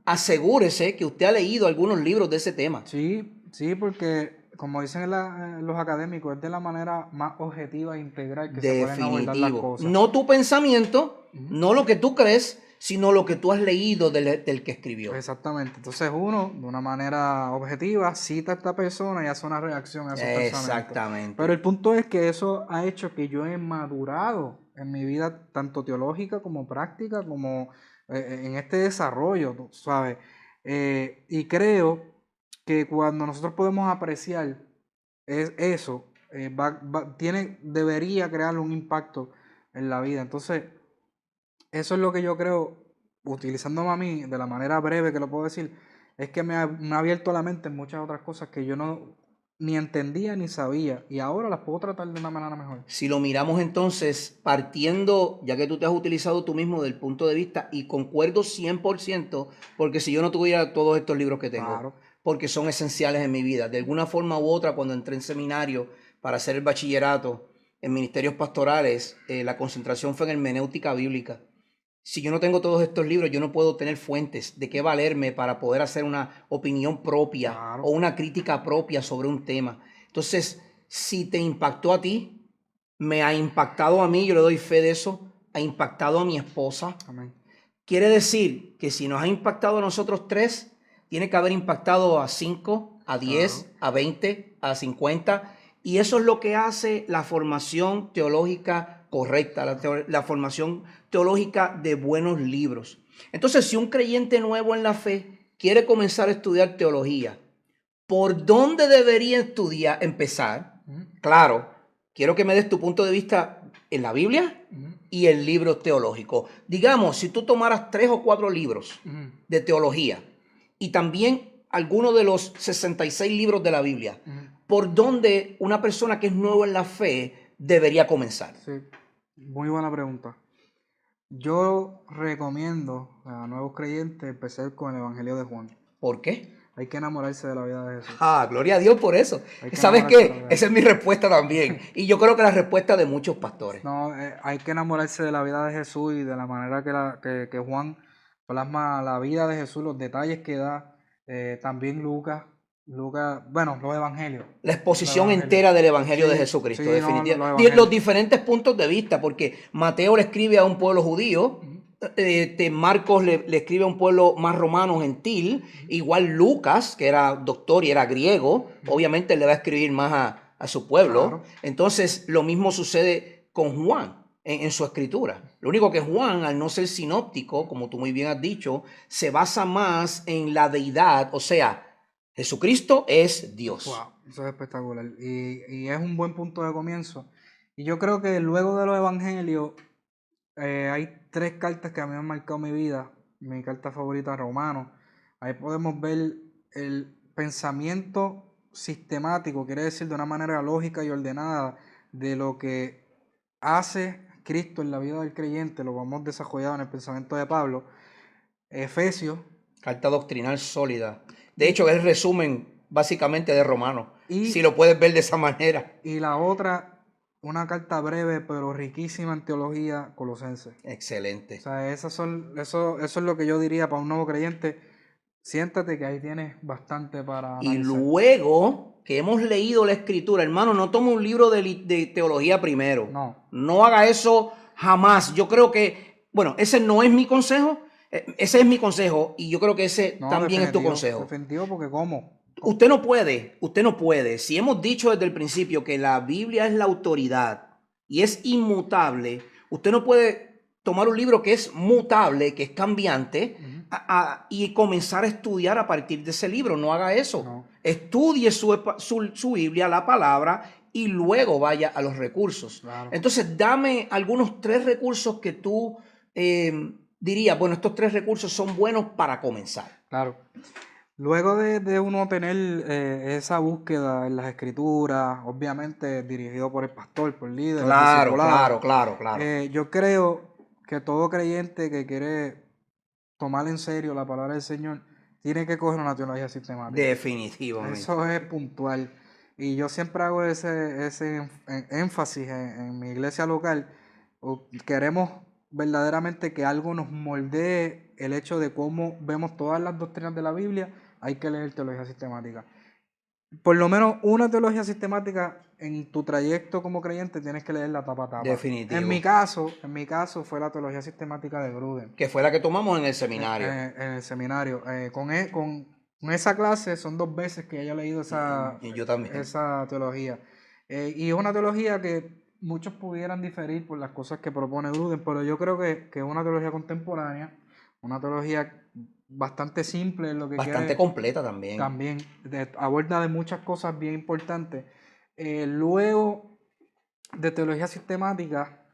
asegúrese que usted ha leído algunos libros de ese tema. Sí, sí, porque como dicen los académicos, es de la manera más objetiva e integral que se pueden abordar las Definitivo. cosas. No tu pensamiento, no lo que tú crees, sino lo que tú has leído del que escribió. Exactamente. Entonces uno, de una manera objetiva, cita a esta persona y hace una reacción a esos pensamientos. Exactamente. Pero el punto es que eso ha hecho que yo he madurado en mi vida, tanto teológica como práctica, como en este desarrollo, ¿tú ¿sabes? Y creo que cuando nosotros podemos apreciar eso, debería crear un impacto en la vida. Entonces, eso es lo que yo creo, utilizándome a mí de la manera breve que lo puedo decir, es que me ha abierto la mente en muchas otras cosas que yo no ni entendía ni sabía, y ahora las puedo tratar de una manera mejor. Si lo miramos entonces, partiendo, ya que tú te has utilizado tú mismo del punto de vista, y concuerdo 100%, porque si yo no tuviera todos estos libros que tengo, Claro. porque son esenciales en mi vida, de alguna forma u otra, cuando entré en seminario para hacer el bachillerato en ministerios pastorales, la concentración fue en hermenéutica bíblica. Si yo no tengo todos estos libros, yo no puedo tener fuentes de qué valerme para poder hacer una opinión propia Claro. o una crítica propia sobre un tema. Entonces, si te impactó a ti, me ha impactado a mí, yo le doy fe de eso, ha impactado a mi esposa. Amén. Quiere decir que si nos ha impactado a nosotros tres, tiene que haber impactado a 5, a 10, Claro. a 20, a 50. Y eso es lo que hace la formación teológica correcta, la formación teológica de buenos libros. Entonces, si un creyente nuevo en la fe quiere comenzar a estudiar teología, ¿por dónde debería empezar? Claro, quiero que me des tu punto de vista en la Biblia y en libros teológicos. Digamos, si tú tomaras 3 o 4 libros de teología y también algunos de los 66 libros de la Biblia, ¿por dónde una persona que es nueva en la fe debería comenzar? Sí, muy buena pregunta. Yo recomiendo a nuevos creyentes empezar con el Evangelio de Juan. ¿Por qué? Hay que enamorarse de la vida de Jesús. Ah, gloria a Dios por eso. Hay que ¿Sabes enamorarse de la qué? vida. Esa es mi respuesta también. Y yo creo que la respuesta de muchos pastores. No, hay que enamorarse de la vida de Jesús y de la manera que Juan plasma la vida de Jesús, los detalles que da. También Lucas, bueno, los evangelios. La exposición entera del Evangelio de Sí, Jesucristo, sí, no, definitivamente. los evangelios. Los diferentes puntos de vista, porque Mateo le escribe a un pueblo judío, Marcos le escribe a un pueblo más romano, gentil, igual Lucas, que era doctor y era griego, obviamente le va a escribir más a su pueblo. Claro. Entonces, lo mismo sucede con Juan en su escritura. Lo único que Juan, al no ser sinóptico, como tú muy bien has dicho, se basa más en la deidad, o sea, Jesucristo es Dios. Wow, eso es espectacular. Y es un buen punto de comienzo. Y yo creo que luego de los evangelios hay 3 cartas que a mí me han marcado mi vida. Mi carta favorita, Romanos. Ahí podemos ver el pensamiento sistemático, quiere decir de una manera lógica y ordenada, de lo que hace Cristo en la vida del creyente. Lo vamos desarrollado en el pensamiento de Pablo. Efesios. Carta doctrinal sólida. De hecho, es el resumen básicamente de Romanos, Y, si lo puedes ver de esa manera. Y la otra, una carta breve pero riquísima en teología, Colosenses. Excelente. O sea, eso es lo que yo diría para un nuevo creyente. Siéntate que ahí tienes bastante para Y analizar. luego que hemos leído la escritura, hermano, no tome un libro de teología primero. No haga eso jamás. Yo creo que, bueno, ese no es mi consejo. Ese es mi consejo y yo creo que ese también es tu consejo. Definitivo, porque ¿cómo? Usted no puede. Si hemos dicho desde el principio que la Biblia es la autoridad y es inmutable, usted no puede tomar un libro que es mutable, que es cambiante, y comenzar a estudiar a partir de ese libro. No haga eso. No. Estudie su Biblia, la palabra, y luego vaya a los recursos. Claro. Entonces, dame algunos 3 recursos que tú dirías, bueno, estos 3 recursos son buenos para comenzar. Claro. Luego de uno tener esa búsqueda en las escrituras, obviamente dirigido por el pastor, por el líder, Claro. Yo creo que todo creyente que quiere tomar en serio la palabra del Señor tiene que coger una teología sistemática. Definitivamente. Eso es puntual. Y yo siempre hago ese énfasis en mi iglesia local. Queremos verdaderamente que algo nos moldee el hecho de cómo vemos todas las doctrinas de la Biblia, hay que leer teología sistemática. Por lo menos una teología sistemática en tu trayecto como creyente tienes que leer la tapa a tapa. Definitivo. En mi caso fue la teología sistemática de Gruden. Que fue la que tomamos en el seminario. En el seminario. Con esa clase son 2 veces que yo he leído Y yo también. esa teología. Y es una teología que muchos pudieran diferir por las cosas que propone Gruden, pero yo creo que es una teología contemporánea, una teología bastante simple en lo que bastante completa también. También aborda de muchas cosas bien importantes. Luego de teología sistemática,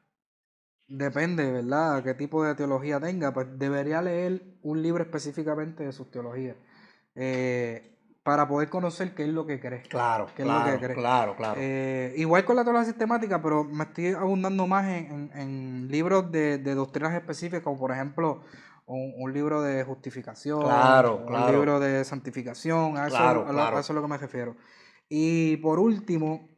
depende, ¿verdad?, qué tipo de teología tenga, pues debería leer un libro específicamente de sus teologías para poder conocer qué es lo que cree. Claro. Igual con la teología sistemática, pero me estoy abundando más en libros de doctrinas específicas, como por ejemplo un libro de justificación, un libro de santificación, a eso es lo que me refiero. Y por último,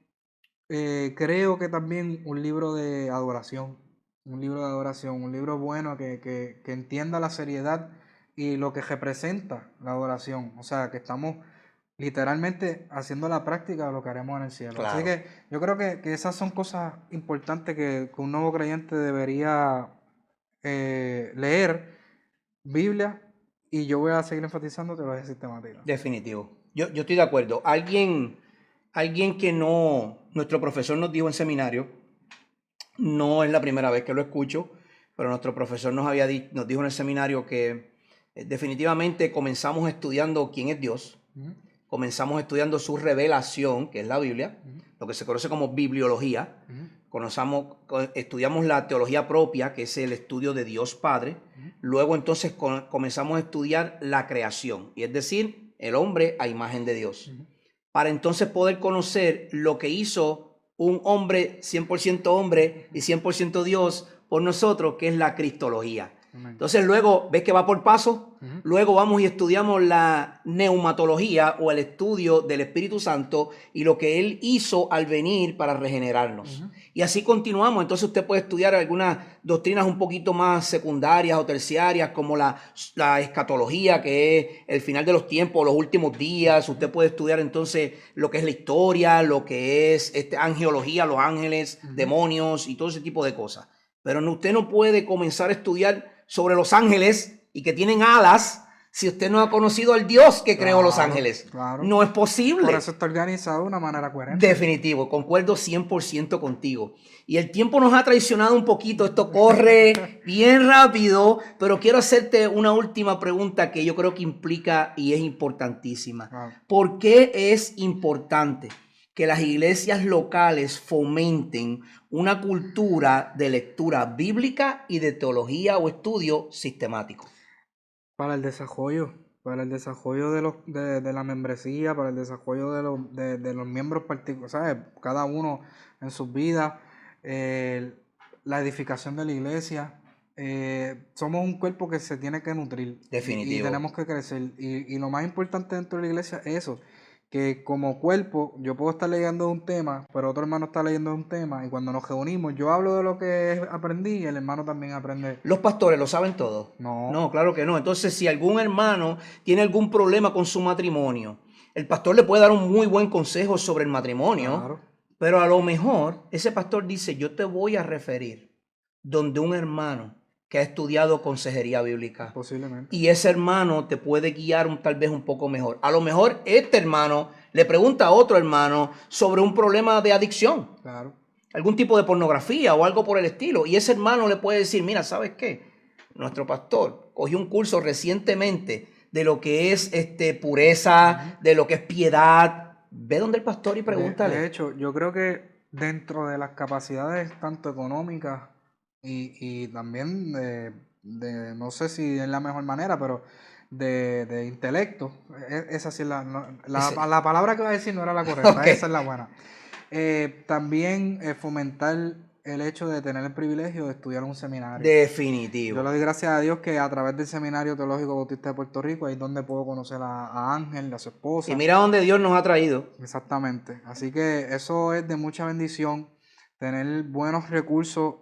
creo que también un libro de adoración, un libro bueno que entienda la seriedad y lo que representa la adoración, o sea, que estamos literalmente haciendo la práctica de lo que haremos en el cielo. Así que yo creo que esas son cosas importantes que un nuevo creyente debería leer, Biblia, y yo voy a seguir enfatizando teología sistemática. Definitivo. Yo estoy de acuerdo. Alguien que nuestro profesor nos dijo en seminario, no es la primera vez que lo escucho, pero nuestro profesor nos dijo en el seminario que definitivamente comenzamos estudiando quién es Dios, comenzamos estudiando su revelación, que es la Biblia, lo que se conoce como bibliología, estudiamos la teología propia, que es el estudio de Dios Padre, luego entonces comenzamos a estudiar la creación, y es decir, el hombre a imagen de Dios, para entonces poder conocer lo que hizo un hombre 100% hombre y 100% Dios por nosotros, que es la cristología. Entonces luego, ¿ves que va por paso? Luego vamos y estudiamos la neumatología o el estudio del Espíritu Santo y lo que Él hizo al venir para regenerarnos. Y así continuamos. Entonces usted puede estudiar algunas doctrinas un poquito más secundarias o terciarias, como la escatología, que es el final de los tiempos, los últimos días. Usted puede estudiar entonces lo que es la historia, lo que es angelología, los ángeles, demonios y todo ese tipo de cosas. Pero usted no puede comenzar a estudiar sobre los ángeles y que tienen alas si usted no ha conocido al Dios que creó los ángeles. No es posible. Por eso está organizado de una manera coherente. Definitivo, concuerdo 100% contigo. Y el tiempo nos ha traicionado un poquito, esto corre bien rápido, pero quiero hacerte una última pregunta que yo creo que implica y es importantísima. ¿Por qué es importante que las iglesias locales fomenten una cultura de lectura bíblica y de teología o estudio sistemático? Para el desarrollo de la membresía, para el desarrollo de los miembros particulares, ¿sabes? Cada uno en sus vidas, la edificación de la iglesia. Somos un cuerpo que se tiene que nutrir. Definitivo. Y tenemos que crecer. Y lo más importante dentro de la iglesia es eso, que como cuerpo yo puedo estar leyendo un tema, pero otro hermano está leyendo un tema, y cuando nos reunimos yo hablo de lo que aprendí y el hermano también aprende. ¿Los pastores lo saben todo? No, claro que no. Entonces, si algún hermano tiene algún problema con su matrimonio, el pastor le puede dar un muy buen consejo sobre el matrimonio, pero a lo mejor ese pastor dice, yo te voy a referir donde un hermano que ha estudiado consejería bíblica. Posiblemente. Y ese hermano te puede guiar tal vez un poco mejor. A lo mejor este hermano le pregunta a otro hermano sobre un problema de adicción. Claro. Algún tipo de pornografía o algo por el estilo. Y ese hermano le puede decir, mira, ¿sabes qué? Nuestro pastor cogió un curso recientemente de lo que es pureza, de lo que es piedad. Ve donde el pastor y pregúntale. De hecho, yo creo que dentro de las capacidades tanto económicas y también de no sé si es la mejor manera, pero de intelecto, esa sí es la palabra que voy a decir no era la correcta, esa es la buena. También fomentar el hecho de tener el privilegio de estudiar en un seminario. Definitivo. Yo le doy gracias a Dios que a través del Seminario Teológico Bautista de Puerto Rico ahí es donde puedo conocer a Ángel, a su esposa. Y mira dónde Dios nos ha traído. Exactamente. Así que eso es de mucha bendición, tener buenos recursos.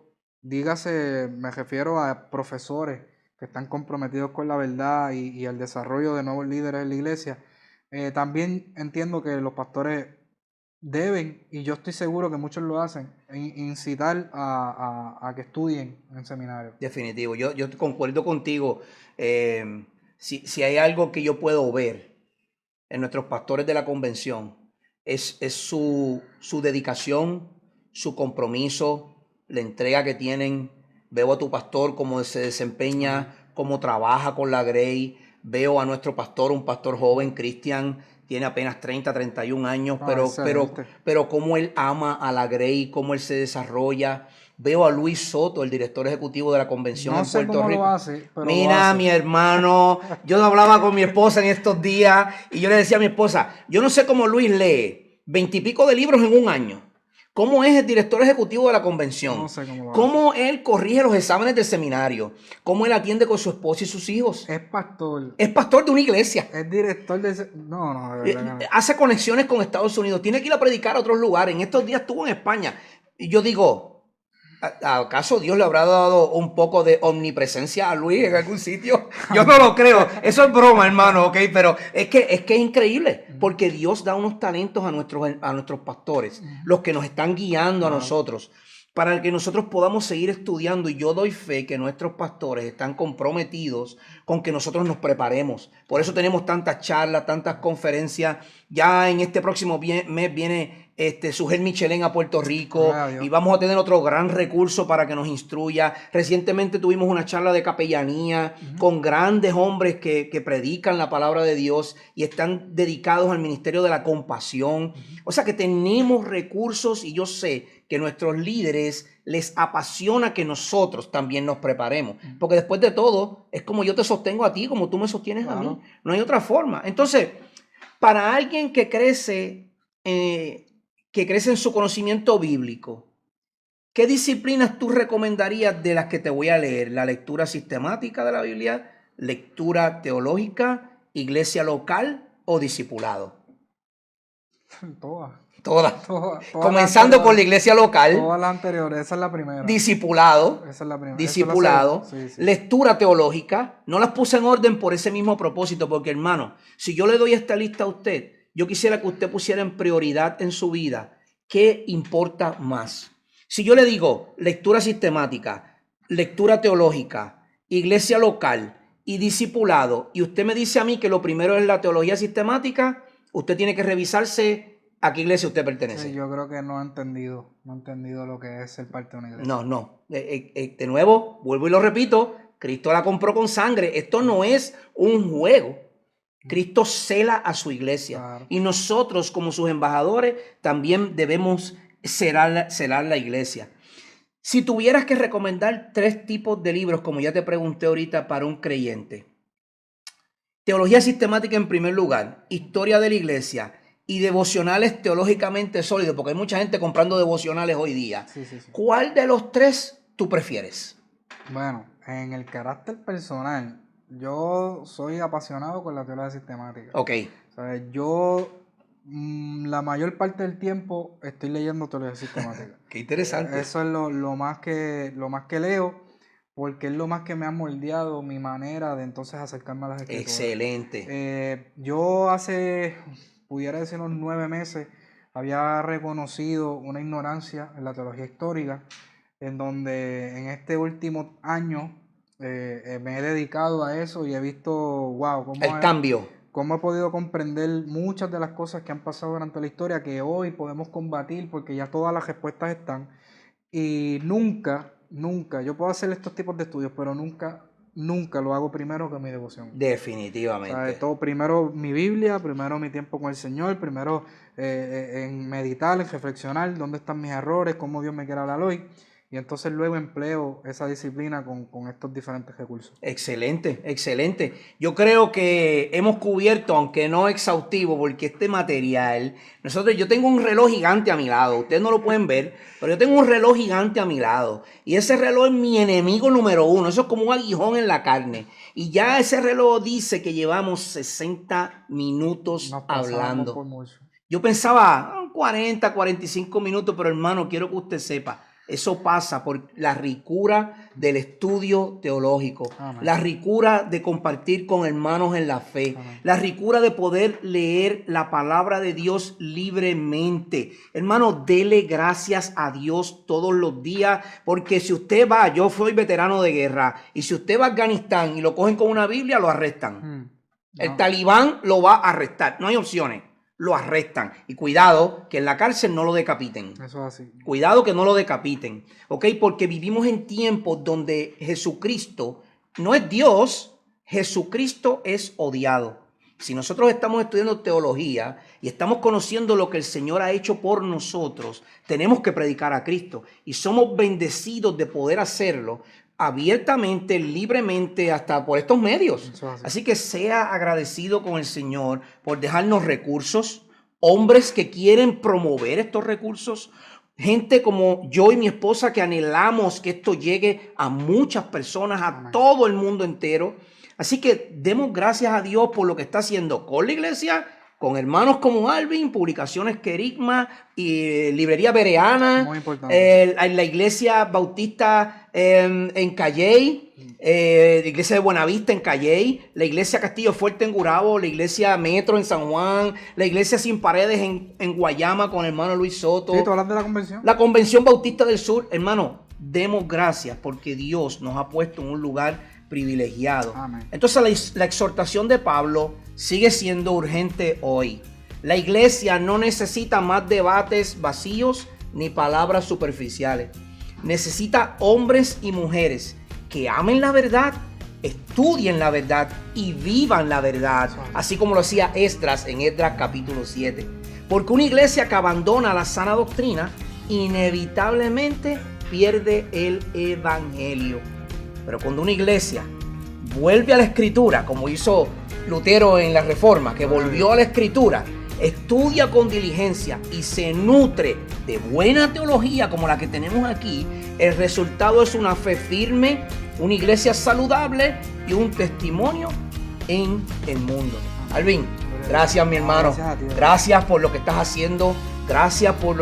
Dígase, me refiero a profesores que están comprometidos con la verdad y el desarrollo de nuevos líderes en la iglesia. También entiendo que los pastores deben, y yo estoy seguro que muchos lo hacen, incitar a que estudien en seminario. Definitivo, yo concuerdo contigo. Si hay algo que yo puedo ver en nuestros pastores de la convención, es su dedicación, su compromiso, la entrega que tienen. Veo a tu pastor cómo se desempeña, cómo trabaja con la Grey. Veo a nuestro pastor, un pastor joven, Cristian, tiene apenas 31 años, pero cómo él ama a la Grey, cómo él se desarrolla. Veo a Luis Soto, el director ejecutivo de la convención en Puerto Rico. No sé cómo lo hace, pero mira, lo hace. mi hermano, yo hablaba con mi esposa en estos días y yo le decía a mi esposa, yo no sé cómo Luis lee 20 y pico de libros en un año. ¿Cómo es el director ejecutivo de la convención? No sé cómo lo ¿Cómo él corrige los exámenes del seminario? ¿Cómo él atiende con su esposa y sus hijos? Es pastor. Es pastor de una iglesia. Es director de... No, de verdad. Hace conexiones con Estados Unidos. Tiene que ir a predicar a otros lugares. En estos días estuvo en España. Y yo digo, ¿acaso Dios le habrá dado un poco de omnipresencia a Luis en algún sitio? Yo no lo creo. Eso es broma, hermano, ¿ok? Pero es que es increíble, porque Dios da unos talentos a nuestros pastores, los que nos están guiando a nosotros, para que nosotros podamos seguir estudiando. Y yo doy fe que nuestros pastores están comprometidos con que nosotros nos preparemos. Por eso tenemos tantas charlas, tantas conferencias. Ya en este próximo mes viene Sugel Michelén a Puerto Rico y vamos a tener otro gran recurso para que nos instruya. Recientemente tuvimos una charla de capellanía con grandes hombres que predican la palabra de Dios y están dedicados al ministerio de la compasión. O sea que tenemos recursos, y yo sé que nuestros líderes les apasiona que nosotros también nos preparemos, porque después de todo es como yo te sostengo a ti, como tú me sostienes a mí. No hay otra forma. Entonces, para alguien que crece en su conocimiento bíblico, ¿qué disciplinas tú recomendarías de las que te voy a leer? La lectura sistemática de la Biblia, lectura teológica, iglesia local o discipulado. Todas. Comenzando por la iglesia local. Todas las anteriores, esa es la primera. Discipulado. Esa es la primera. Discipulado. Sí. Lectura teológica. No las puse en orden por ese mismo propósito, porque hermano, si yo le doy esta lista a usted, yo quisiera que usted pusiera en prioridad en su vida qué importa más. Si yo le digo lectura sistemática, lectura teológica, iglesia local y discipulado, y usted me dice a mí que lo primero es la teología sistemática, usted tiene que revisarse a qué iglesia usted pertenece. Sí, yo creo que no ha entendido lo que es ser parte de una iglesia. No. De nuevo, vuelvo y lo repito, Cristo la compró con sangre. Esto no es un juego. Cristo cela a su iglesia. Claro. Y nosotros, como sus embajadores, también debemos celar la iglesia. Si tuvieras que recomendar 3 tipos de libros, como ya te pregunté ahorita, para un creyente: teología sistemática en primer lugar, historia de la iglesia y devocionales teológicamente sólidos, porque hay mucha gente comprando devocionales hoy día. Sí. ¿Cuál de los 3 tú prefieres? Bueno, en el carácter personal, yo soy apasionado con la teología sistemática. Ok. O sea, yo la mayor parte del tiempo estoy leyendo teología sistemática. Qué interesante. Eso es lo más que leo, porque es lo más que me ha moldeado mi manera de entonces acercarme a las escrituras. Excelente. Yo hace, pudiera decir, unos 9 meses, había reconocido una ignorancia en la teología histórica, en donde en este último año me he dedicado a eso y he visto, wow, cómo he podido comprender muchas de las cosas que han pasado durante la historia, que hoy podemos combatir porque ya todas las respuestas están. Y nunca, yo puedo hacer estos tipos de estudios, pero nunca lo hago primero que mi devoción. Definitivamente. O sea, todo primero mi Biblia, primero mi tiempo con el Señor, primero en meditar, en reflexionar dónde están mis errores, cómo Dios me quiere hablar hoy. Y entonces luego empleo esa disciplina con estos diferentes recursos. Excelente. Yo creo que hemos cubierto, aunque no exhaustivo, porque este material, yo tengo un reloj gigante a mi lado, ustedes no lo pueden ver, pero yo tengo un reloj gigante a mi lado, y ese reloj es mi enemigo número 1, eso es como un aguijón en la carne, y ya ese reloj dice que llevamos 60 minutos hablando. Por mucho. Yo pensaba 40, 45 minutos, pero hermano, quiero que usted sepa, Eso pasa por la ricura del estudio teológico, Amén. la ricura de compartir con hermanos en la fe, Amén. la ricura de poder leer la palabra de Dios libremente. Hermano, dele gracias a Dios todos los días, porque si usted va, yo soy veterano de guerra, y si usted va a Afganistán y lo cogen con una Biblia, lo arrestan. El talibán lo va a arrestar, no hay opciones. Lo arrestan. Y cuidado que en la cárcel no lo decapiten. Eso es así. Cuidado que no lo decapiten. ¿Ok? Porque vivimos en tiempos donde Jesucristo no es Dios, Jesucristo es odiado. Si nosotros estamos estudiando teología y estamos conociendo lo que el Señor ha hecho por nosotros, tenemos que predicar a Cristo. Y somos bendecidos de poder hacerlo abiertamente, libremente, hasta por estos medios. Así que sea agradecido con el Señor por dejarnos recursos, hombres que quieren promover estos recursos, gente como yo y mi esposa que anhelamos que esto llegue a muchas personas, a todo el mundo entero. Así que demos gracias a Dios por lo que está haciendo con la iglesia, con hermanos como Alvin, Publicaciones Querigma y Librería Bereana, la Iglesia Bautista en Calley, la Iglesia de Buenavista en Calley, la Iglesia Castillo Fuerte en Gurabo, la Iglesia Metro en San Juan, la Iglesia Sin Paredes en Guayama con el hermano Luis Soto. Sí, ¿tú hablas de la convención? La Convención Bautista del Sur. Hermano, demos gracias porque Dios nos ha puesto en un lugar privilegiado. Amén. Entonces la exhortación de Pablo sigue siendo urgente hoy. La iglesia no necesita más debates vacíos ni palabras superficiales. Necesita hombres y mujeres que amen la verdad, estudien la verdad y vivan la verdad, así como lo hacía Esdras en Esdras capítulo 7. Porque una iglesia que abandona la sana doctrina inevitablemente pierde el evangelio. Pero cuando una iglesia vuelve a la Escritura, como hizo Lutero en la Reforma, que volvió a la Escritura, estudia con diligencia y se nutre de buena teología como la que tenemos aquí, el resultado es una fe firme, una iglesia saludable y un testimonio en el mundo. Alvin, gracias mi hermano, gracias por lo que estás haciendo. Gracias por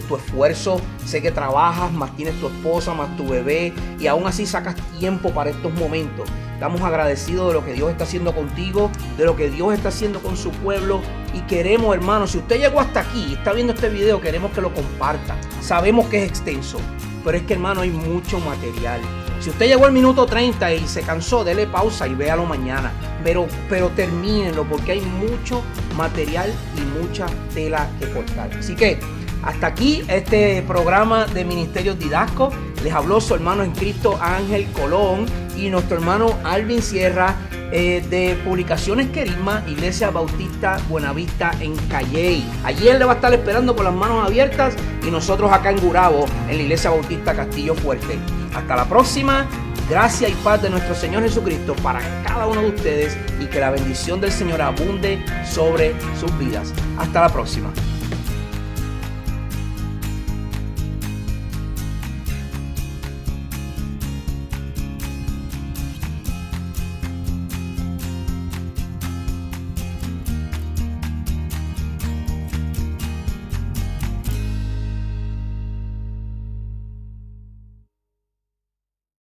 tu esfuerzo. Sé que trabajas, más tienes tu esposa, más tu bebé, y aún así sacas tiempo para estos momentos. Estamos agradecidos de lo que Dios está haciendo contigo, de lo que Dios está haciendo con su pueblo. Y queremos, hermano, si usted llegó hasta aquí y está viendo este video, queremos que lo comparta. Sabemos que es extenso, pero es que, hermano, hay mucho material. Si usted llegó al minuto 30 y se cansó, dele pausa y véalo mañana. Pero termínenlo porque hay mucho material y mucha tela que cortar. Así que hasta aquí este programa de Ministerios Didasco. Les habló su hermano en Cristo Ángel Colón y nuestro hermano Alvin Sierra de Publicaciones Querigma, Iglesia Bautista Buenavista en Calley. Allí él le va a estar esperando con las manos abiertas y nosotros acá en Gurabo, en la Iglesia Bautista Castillo Fuerte. Hasta la próxima. Gracia y paz de nuestro Señor Jesucristo para cada uno de ustedes y que la bendición del Señor abunde sobre sus vidas. Hasta la próxima.